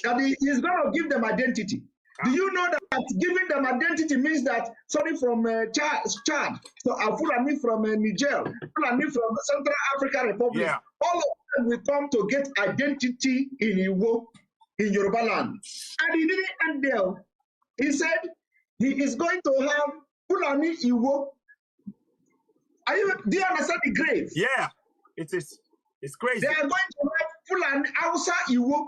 That he is going to give them identity. Do you know that giving them identity means that somebody from Chad, so a Fulani from Niger, Fulani from Central African Republic, all of them will come to get identity in Igbo, in Yoruba land. And he didn't end there. He said he is going to have Fulani Igbo. Do you understand the grave? Yeah, it's crazy. They are going to have Fulani Hausa Igbo.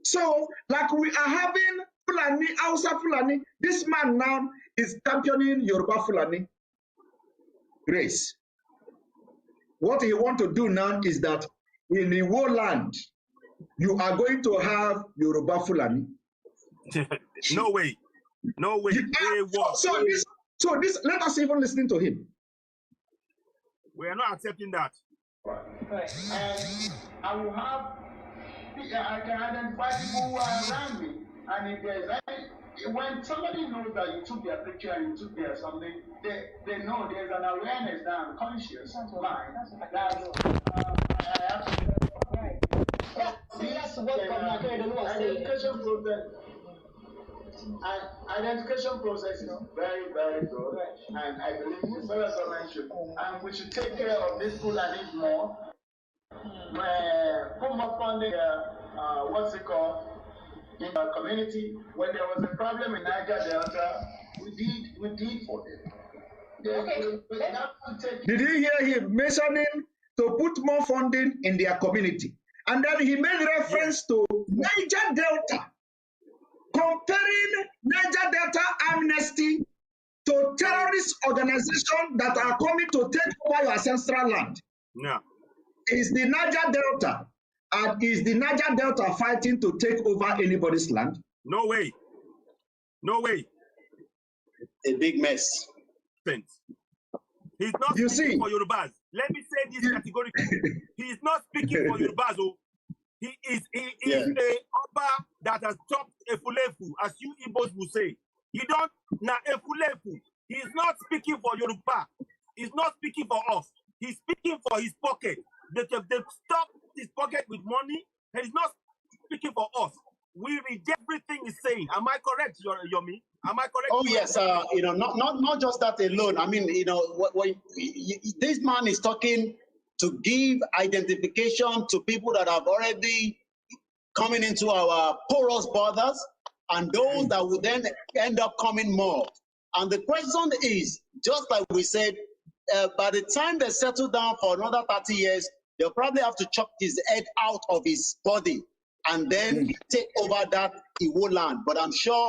So, like we are having Fulani, Hausa Fulani, this man now is championing Yoruba Fulani race. What he want to do now is that in the Igbo land, you are going to have Yoruba Fulani. No way. No way. So this, let us even listen to him. We are not accepting that. Right. And I will have, I can identify people who are around me. And if there's any, when somebody knows that you took their picture and you took their something, they know there's an awareness that I'm conscious mind that I have to. Right. That's what identification process. Identification process is very, very good, and I believe the federal government should, and we should take care of this pool and this more. Put more funding, what's it called, in our community. When there was a problem in Niger Delta, we did for them. Did you hear him mentioning to put more funding in their community? And then he made reference to Niger Delta, comparing Niger Delta amnesty to terrorist organizations that are coming to take over your ancestral land. No. Is the Niger Delta, and is the Niger Delta fighting to take over anybody's land? No way. No way. A big mess. He's not speaking for Yorubas. Let me say this categorically. He is not speaking for Yorubas. Oh. He is a Oba that has chopped a fulefu, as you Igbos will say. He don't a fulefu. He is not speaking for Yoruba. He's not speaking for us. He's speaking for his pocket. They stopped his pocket with money, and he's not speaking for us. We reject everything he's saying. Am I correct, Yomi? Am I correct? Oh yes, not just that alone. I mean, this man is talking to give identification to people that have already coming into our porous borders, and those that would then end up coming more. And the question is, just like we said, by the time they settle down for another 30 years, they'll probably have to chop his head out of his body and then take over that Igbo land. But I'm sure,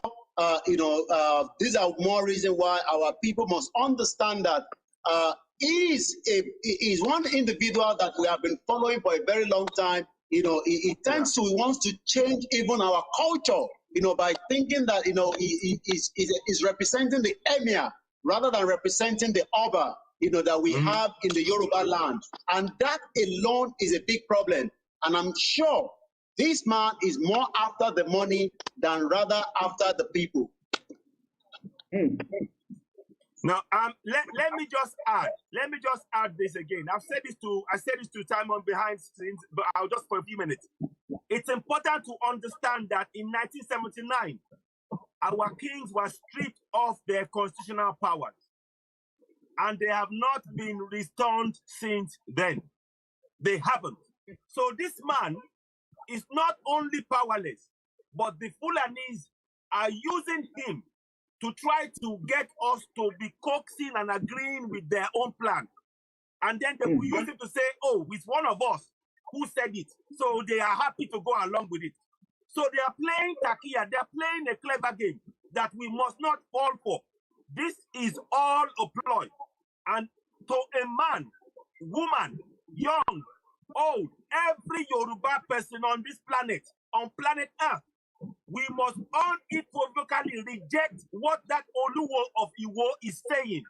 these are more reasons why our people must understand that he is one individual that we have been following for a very long time. He wants to change even our culture, by thinking that, he is representing the emir rather than representing the Oba, that we have in the Yoruba land. And that alone is a big problem. And I'm sure this man is more after the money than rather after the people. Now, let me just add this again. I said this to Timon behind scenes, but I'll just for a few minutes. It's important to understand that in 1979, our kings were stripped of their constitutional powers, and they have not been restored since then. They haven't. So this man is not only powerless, but the Fulanis are using him to try to get us to be coaxing and agreeing with their own plan. And then they will use it to say, oh, it's one of us who said it. So they are happy to go along with it. So they are playing Takia. They are playing a clever game that we must not fall for. This is all a ploy. And to a man, woman, young, old, every Yoruba person on this planet, on planet Earth, we must unequivocally reject what that Oluwo of Iwo is saying.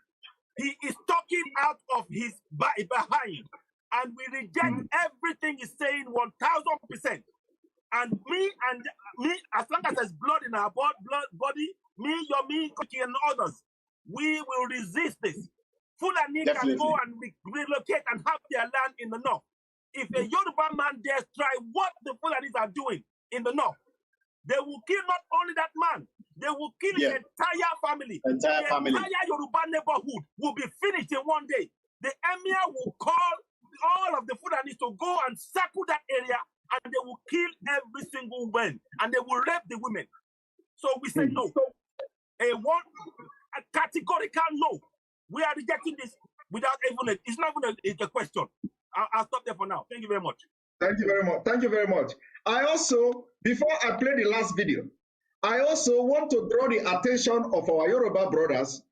He is talking out of his behind, and we reject everything he's saying 1000%. And me, as long as there's blood in our body, me, Yomi, Koki, and others, we will resist this. Fulani can go and relocate and have their land in the north. If a Yoruba man dares try what the Fulanis are doing in the north, they will kill not only that man, they will kill his entire family. The entire Yoruba neighborhood will be finished in one day. The emir will call all of the Fulanis to go and circle that area, and they will kill every single man, and they will rape the women. So we say no. A categorical no. We are rejecting this without even it's not even a question. I'll stop there for now. Thank you very much. Thank you very much. Thank you very much. I also, before I play the last video, I also want to draw the attention of our Yoruba brothers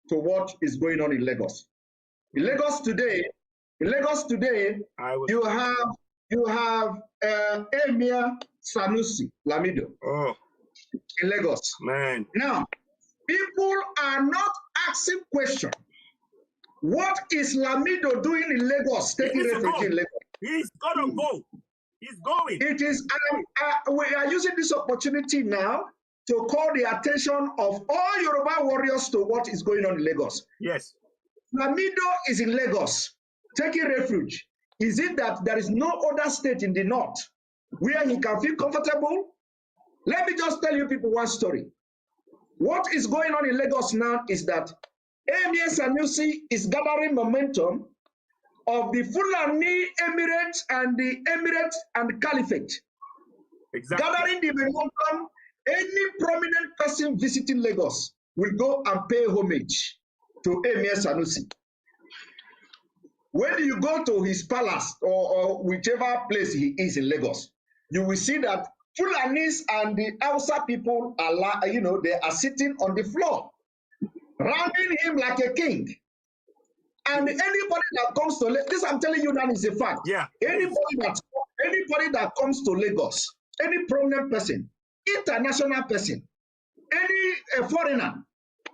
to what is going on in Lagos. In Lagos today, you have you have Emir Sanusi Lamido in Lagos. Man. Now, people are not asking questions. What is Lamido doing in Lagos, taking refuge in Lagos? He's gonna go. He's going. It is, we are using this opportunity now to call the attention of all Yoruba warriors to what is going on in Lagos. Yes. Lamido is in Lagos, taking refuge. Is it that there is no other state in the north where he can feel comfortable? Let me just tell you people one story. What is going on in Lagos now is that Emir Sanusi is gathering momentum of the Fulani Emirates and the Emirates and Caliphate. Exactly. Gathering the momentum, any prominent person visiting Lagos will go and pay homage to Emir Sanusi. When you go to his palace or whichever place he is in Lagos, you will see that Fulanis and the Hausa people are, they are sitting on the floor, rounding him like a king. And anybody that comes to Lagos, this I'm telling you now is a fact. Yeah. Anybody that comes to Lagos, any prominent person, international person, any foreigner,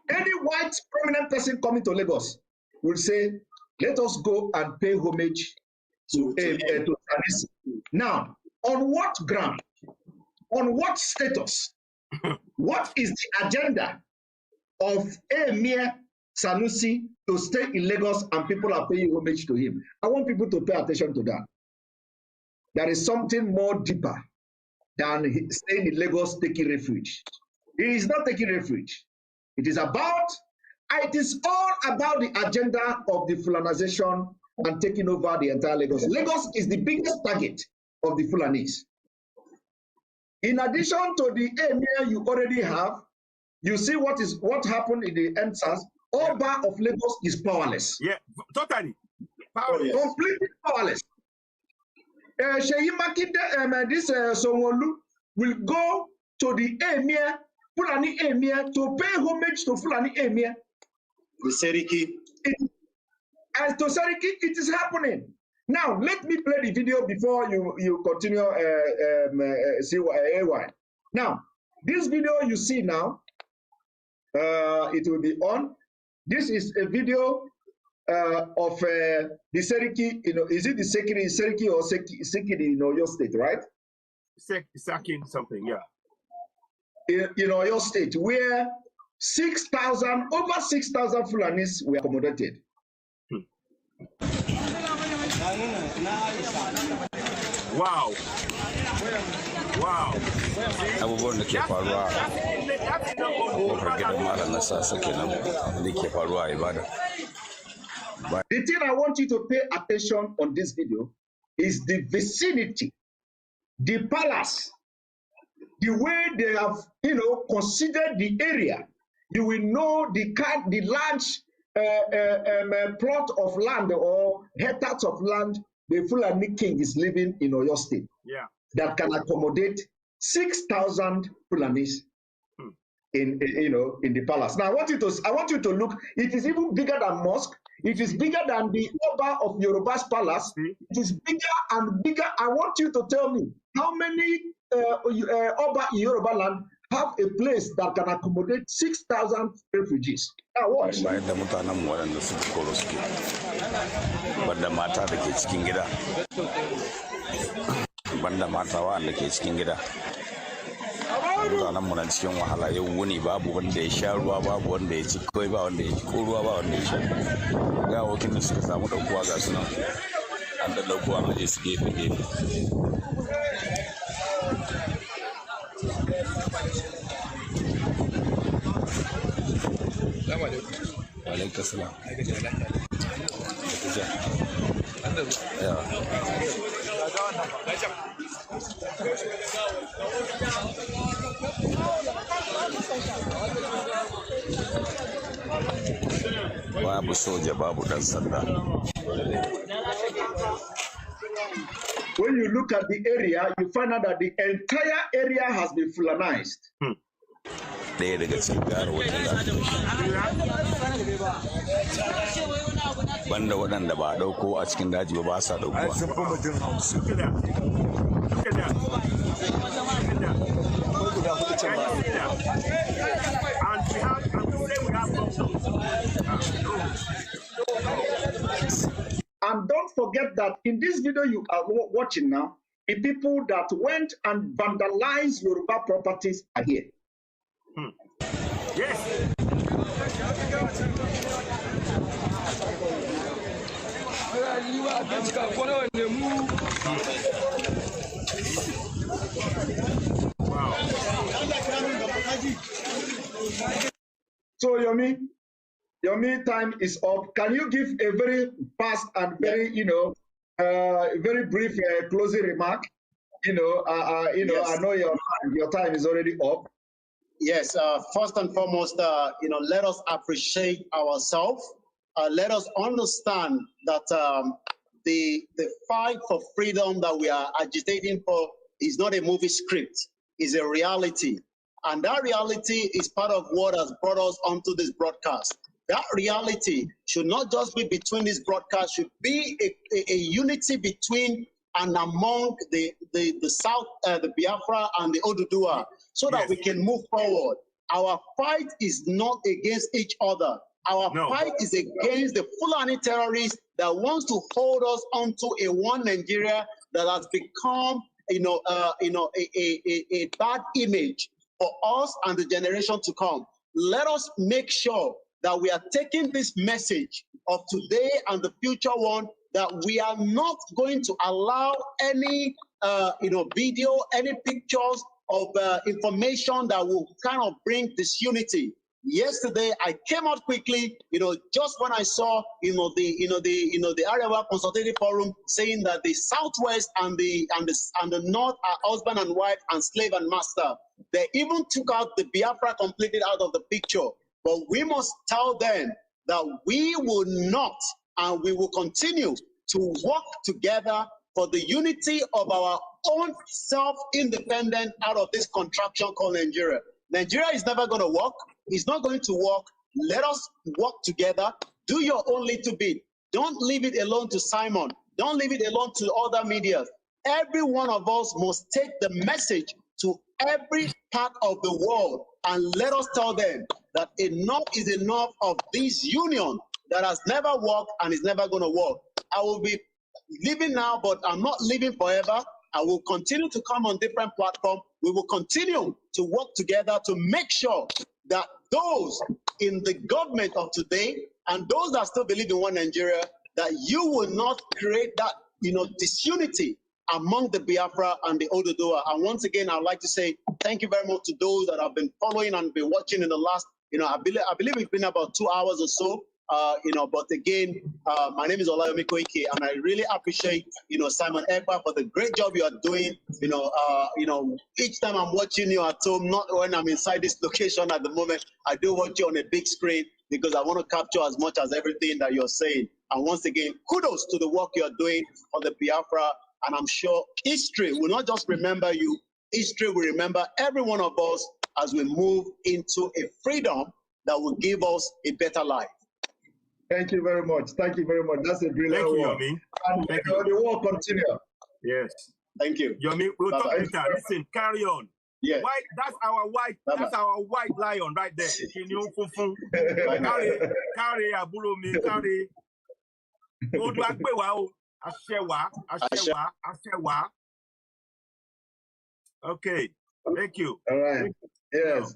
any white prominent person coming to Lagos will say, let us go and pay homage to Sanusi. Now, on what ground? On what status? What is the agenda of Emir Sanusi to stay in Lagos and people are paying homage to him? I want people to pay attention to that. There is something more deeper than staying in Lagos taking refuge. It is not taking refuge. It is all about the agenda of the Fulanization and taking over the entire Lagos. Lagos is the biggest target of the Fulanis. In addition to the emir you already have, you see what happened in the EndSARS. Oba of Lagos is powerless. Yeah, totally powerless. Completely powerless. Sheyi Makinde, this Sonwolu will go to the emir, Fulani emir, to pay homage to Fulani emir. The Seriki. As to Seriki, it is happening. Now, let me play the video before you continue, AY. Now, this video you see now, it will be on. This is a video of the Seriki, is it the Seriki or Sekiri in Oyo State, right? Sakin something, yeah. In Oyo State, where over 6,000 Fulanis were accommodated. Wow. Wow. Abubuwan da ke faruwa kofar gidan malam na sasa kenan da ke faruwa a Ibadan. The thing I want you to pay attention on this video is the vicinity, the palace, the way they have, considered the area. You will know the large plot of land or hectares of land the Fulani king is living in Oyo State. Yeah. That can accommodate 6,000 Fulanis in the palace. Now I want you to look. It is even bigger than mosque. It is bigger than the Oba of Yoruba's palace. It is bigger and bigger. I want you to tell me how many Oba in Yoruba land have a place that can accommodate 6,000 refugees. Now watch. Bayan da mutanen mu waɗanda suka koro suke, banda mata da ke cikin gida, banda mata waɗanda ke cikin gida. Mutanen mu na cikin wahala yau wuni babu wanda ya sha ruwa, babu wanda ya ci kawai, ba wanda ya ci ko ruwa, ba wanda ya sha. Ga wakin da suka samu ɗaukuwa ga su nan, an da ɗaukuwa maje su gefe. Alaikum salam. Babu soja, babu dan sanda. When you look at the area, you find out that the entire area has been Fulanized. ɗaya daga cikin gawarwakin da aka kashe. Banda waɗanda ba a ɗauko a cikin daji ba sa ɗaukowa. And don't forget that in this video you are watching now, the people that went and vandalized Yoruba properties are here. Yes. Wow. So Yomi time is up. Can you give a very fast and very, very brief closing remark? Yes. I know your time is already up. Yes. First and foremost, let us appreciate ourselves. Let us understand that the fight for freedom that we are agitating for is not a movie script; it's a reality, and that reality is part of what has brought us onto this broadcast. That reality should not just be between this broadcast; should be a unity between and among the South, the Biafra and the Oduduwa, so that we can move forward. Our fight is not against each other. Our fight is against the Fulani terrorists that wants to hold us onto a one Nigeria that has become, a bad image for us and the generation to come. Let us make sure that we are taking this message of today and the future one, that we are not going to allow any, video, any pictures of information that will kind of bring disunity. Yesterday, I came out quickly, just when I saw, the Arewa Consultative Forum saying that the Southwest and the North are husband and wife and slave and master. They even took out the Biafra completely out of the picture. But we must tell them that we will not, and we will continue to work together for the unity of our own self-independent out of this contraction called Nigeria. Nigeria is never going to work. It's not going to work. Let us work together. Do your own little bit. Don't leave it alone to Simon. Don't leave it alone to other media. Every one of us must take the message to every part of the world, and let us tell them that enough is enough of this union that has never worked and is never going to work. I will be living now, but I'm not living forever. I will continue to come on different platforms. We will continue to work together to make sure that those in the government of today and those that still believe in one Nigeria, that you will not create that, disunity among the Biafra and the Oduduwa. And once again, I'd like to say thank you very much to those that have been following and been watching in the last, I believe it's been about 2 hours or so. But again, my name is Olayomi Koike, and I really appreciate, Simon Ekpa for the great job you are doing. Each time I'm watching you at home, not when I'm inside this location at the moment, I do watch you on a big screen because I want to capture as much as everything that you're saying. And once again, kudos to the work you're doing on the Biafra. And I'm sure history will not just remember you, history will remember every one of us as we move into a freedom that will give us a better life. Thank you very much. Thank you very much. That's a brilliant work. And the war continue. Yes. Thank you. Yomi, we'll talk later. Listen, carry on. Yeah. White, that's our white lion right there. Carry Abulomi, carry. Okay. Thank you. All right. Yes.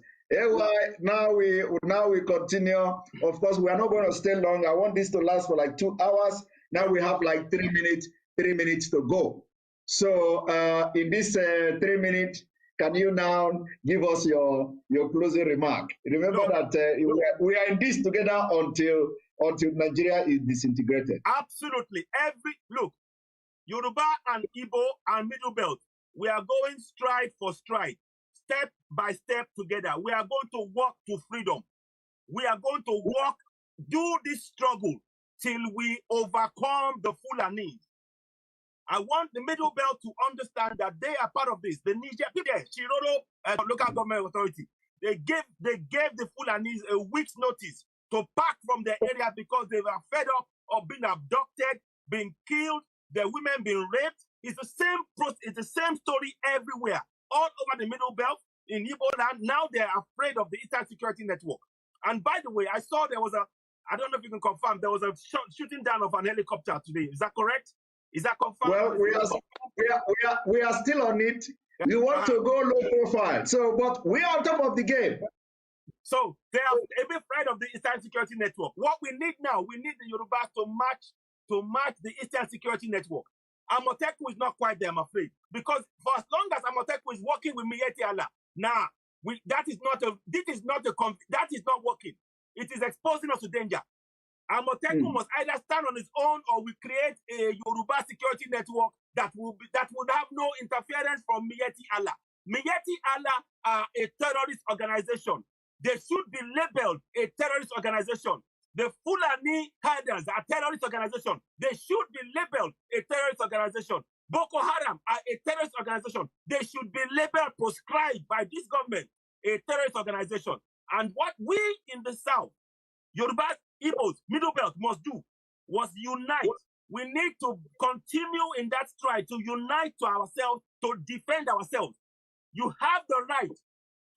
Now we continue. Of course, we are not going to stay long. I want this to last for like 2 hours. Now we have like 3 minutes to go. So in this 3 minutes, can you now give us your closing remark? Remember that we are in this together until Nigeria is disintegrated. Absolutely. Look, Yoruba and Igbo and Middle Belt, we are going stride for stride, step by step together. We are going to walk to freedom. We are going to do this struggle till we overcome the Fulani. I want the Middle Belt to understand that they are part of this. The Niger people, Shiroro local government authority, They gave the Fulanis a week's notice to pack from their area because they were fed up of being abducted, being killed, their women being raped. It's the same story everywhere, all over the Middle Belt, in Igbo land. Now they're afraid of the Eastern Security Network. And by the way, I saw there was I don't know if you can confirm, there was a shooting down of an helicopter today. Is that correct? Is that confirmed? Well, we are still on it. We want to go low profile. So, but we are on top of the game. So they are a bit afraid of the Eastern Security Network. What we need now, we need the Yorubas to match the Eastern Security Network. Amoteku is not quite there, I'm afraid, because for as long as Amoteku is working with Miyetti Allah, that is not working. It is exposing us to danger. Amoteku must either stand on its own, or we create a Yoruba security network that would have no interference from Miyetti Allah. Miyetti Allah are a terrorist organization. They should be labeled a terrorist organization. The Fulani herders are a terrorist organization. They should be labeled a terrorist organization. Boko Haram are a terrorist organization. They should be labeled, proscribed by this government, a terrorist organization. And what we in the South, Yorubas, Igbos, Middle Belt must do was unite. We need to continue in that stride to unite to ourselves, to defend ourselves. You have the right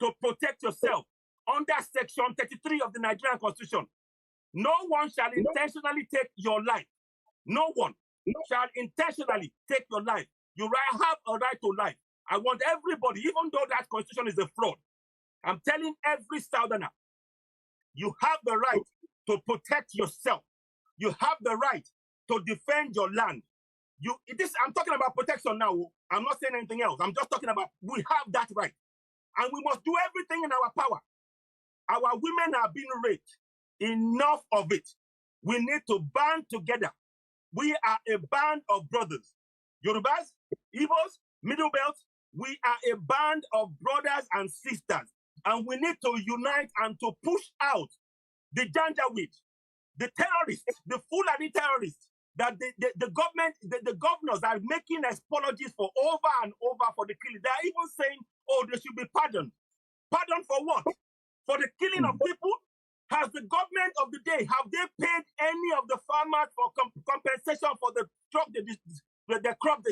to protect yourself under Section 33 of the Nigerian Constitution. No one shall intentionally take your life. No one shall intentionally take your life. You have a right to life. I want everybody, even though that constitution is a fraud, I'm telling every Southerner, you have the right to protect yourself. You have the right to defend your land. I'm talking about protection now. I'm not saying anything else. I'm just talking about we have that right. And we must do everything in our power. Our women are being raped. Enough of it. We need to band together. We are a band of brothers. Yorubas, Igbos, Middle Belt, we are a band of brothers and sisters. And we need to unite and to push out the Janjaweed, the terrorists, the Fulani terrorists, that the government, the governors are making apologies for over and over for the killing. They are even saying, oh, they should be pardoned. Pardon for what? For the killing of people? Has the government of the day, have they paid any of the farmers for compensation for the crop they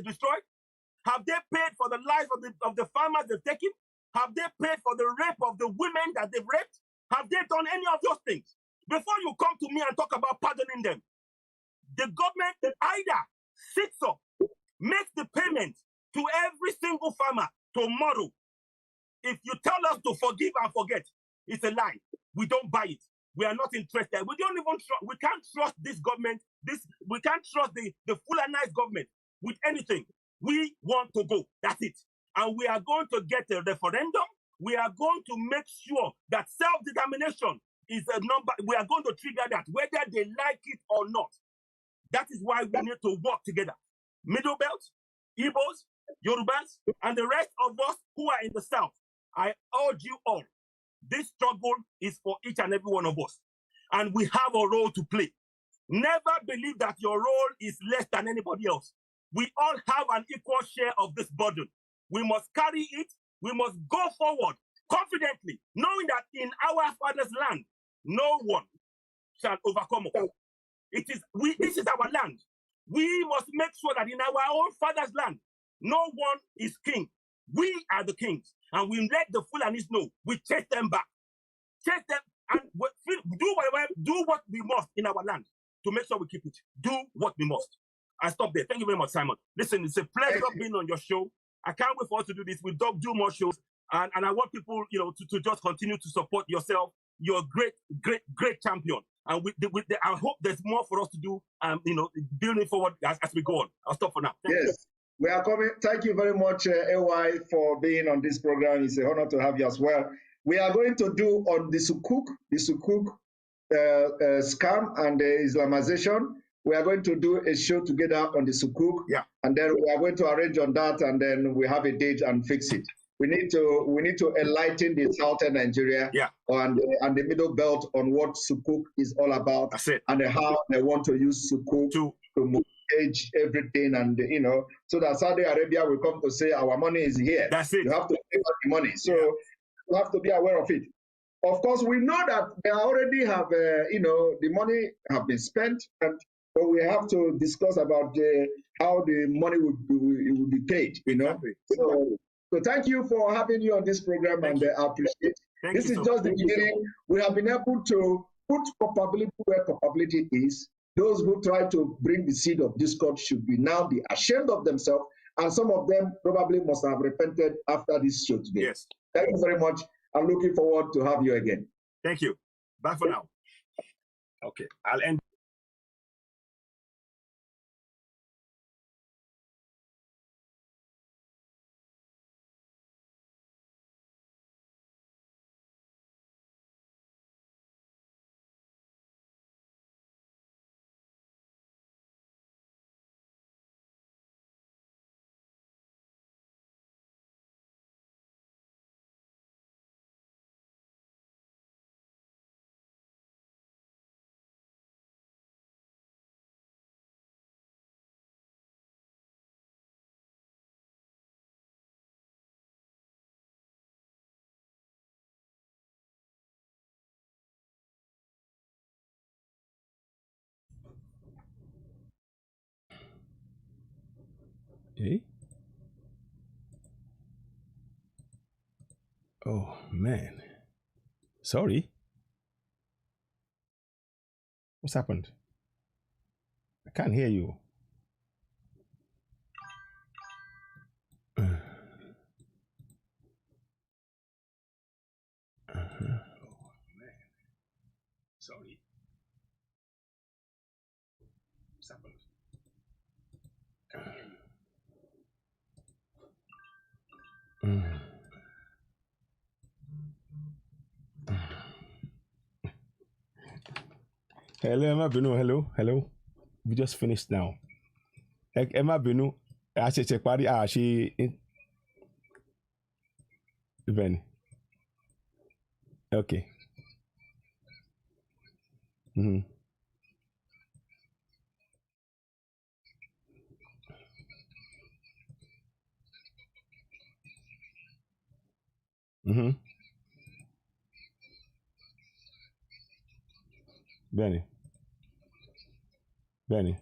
destroyed? Have they paid for the lives of the farmers they've taken? Have they paid for the rape of the women that they've raped? Have they done any of those things? Before you come to me and talk about pardoning them, the government either sits up, makes the payment to every single farmer tomorrow. If you tell us to forgive and forget, it's a lie. We don't buy it. We are not interested. We don't even we can't trust this government. We can't trust the Fulanized government with anything. We want to go. That's it. And we are going to get a referendum. We are going to make sure that self-determination is a number. We are going to trigger that, whether they like it or not. That is why we need to work together. Middle Belt, Igbos, Yorubas, and the rest of us who are in the South. I urge you all. This struggle is for each and every one of us. And we have a role to play. Never believe that your role is less than anybody else. We all have an equal share of this burden. We must carry it. We must go forward confidently, knowing that in our Father's land, no one shall overcome us. This is our land. We must make sure that in our own Father's land, no one is king. We are the kings. And we let the Fulanis know. We chase them back. Chase them and do what we must in our land to make sure we keep it. Do what we must. I stop there. Thank you very much, Simon. Listen, it's a pleasure being on your show. I can't wait for us to do this. We do more shows. And I want people, to just continue to support yourself. You're a great champion. And I hope there's more for us to do, building forward as we go on. I'll stop for now. Thank you. We are coming. Thank you very much, AY, for being on this program. It's an honor to have you as well. We are going to do on the Sukuk scam and the Islamization. We are going to do a show together on the Sukuk, and then we are going to arrange on that, and then we have a date and fix it. We need to enlighten the southern Nigeria and the Middle Belt on what Sukuk is all about, and how they want to use Sukuk to mortgage everything, and so that Saudi Arabia will come to say our money is here. That's it. You have to pay us the money. So We have to be aware of it. Of course, we know that they already have, the money have been spent, and but we have to discuss about how the money will be paid. Exactly. So thank you for having you on this program, and I appreciate it. This is just the beginning. We have been able to put culpability where culpability is. Those who try to bring the seed of discord should now be ashamed of themselves, and some of them probably must have repented after this show today. Yes. Thank you very much. I'm looking forward to have you again. Thank you. Bye for now. Okay, I'll end. Hey. Oh man. Sorry. What's happened? I can't hear you. Oh man. Sorry. What's happened? Can't hear you. Hello, Emma Binu. Hello. We just finished now. Emma Binu. I should check party. She. Ben. Okay. Mm-hmm. Mm-hmm. Benny.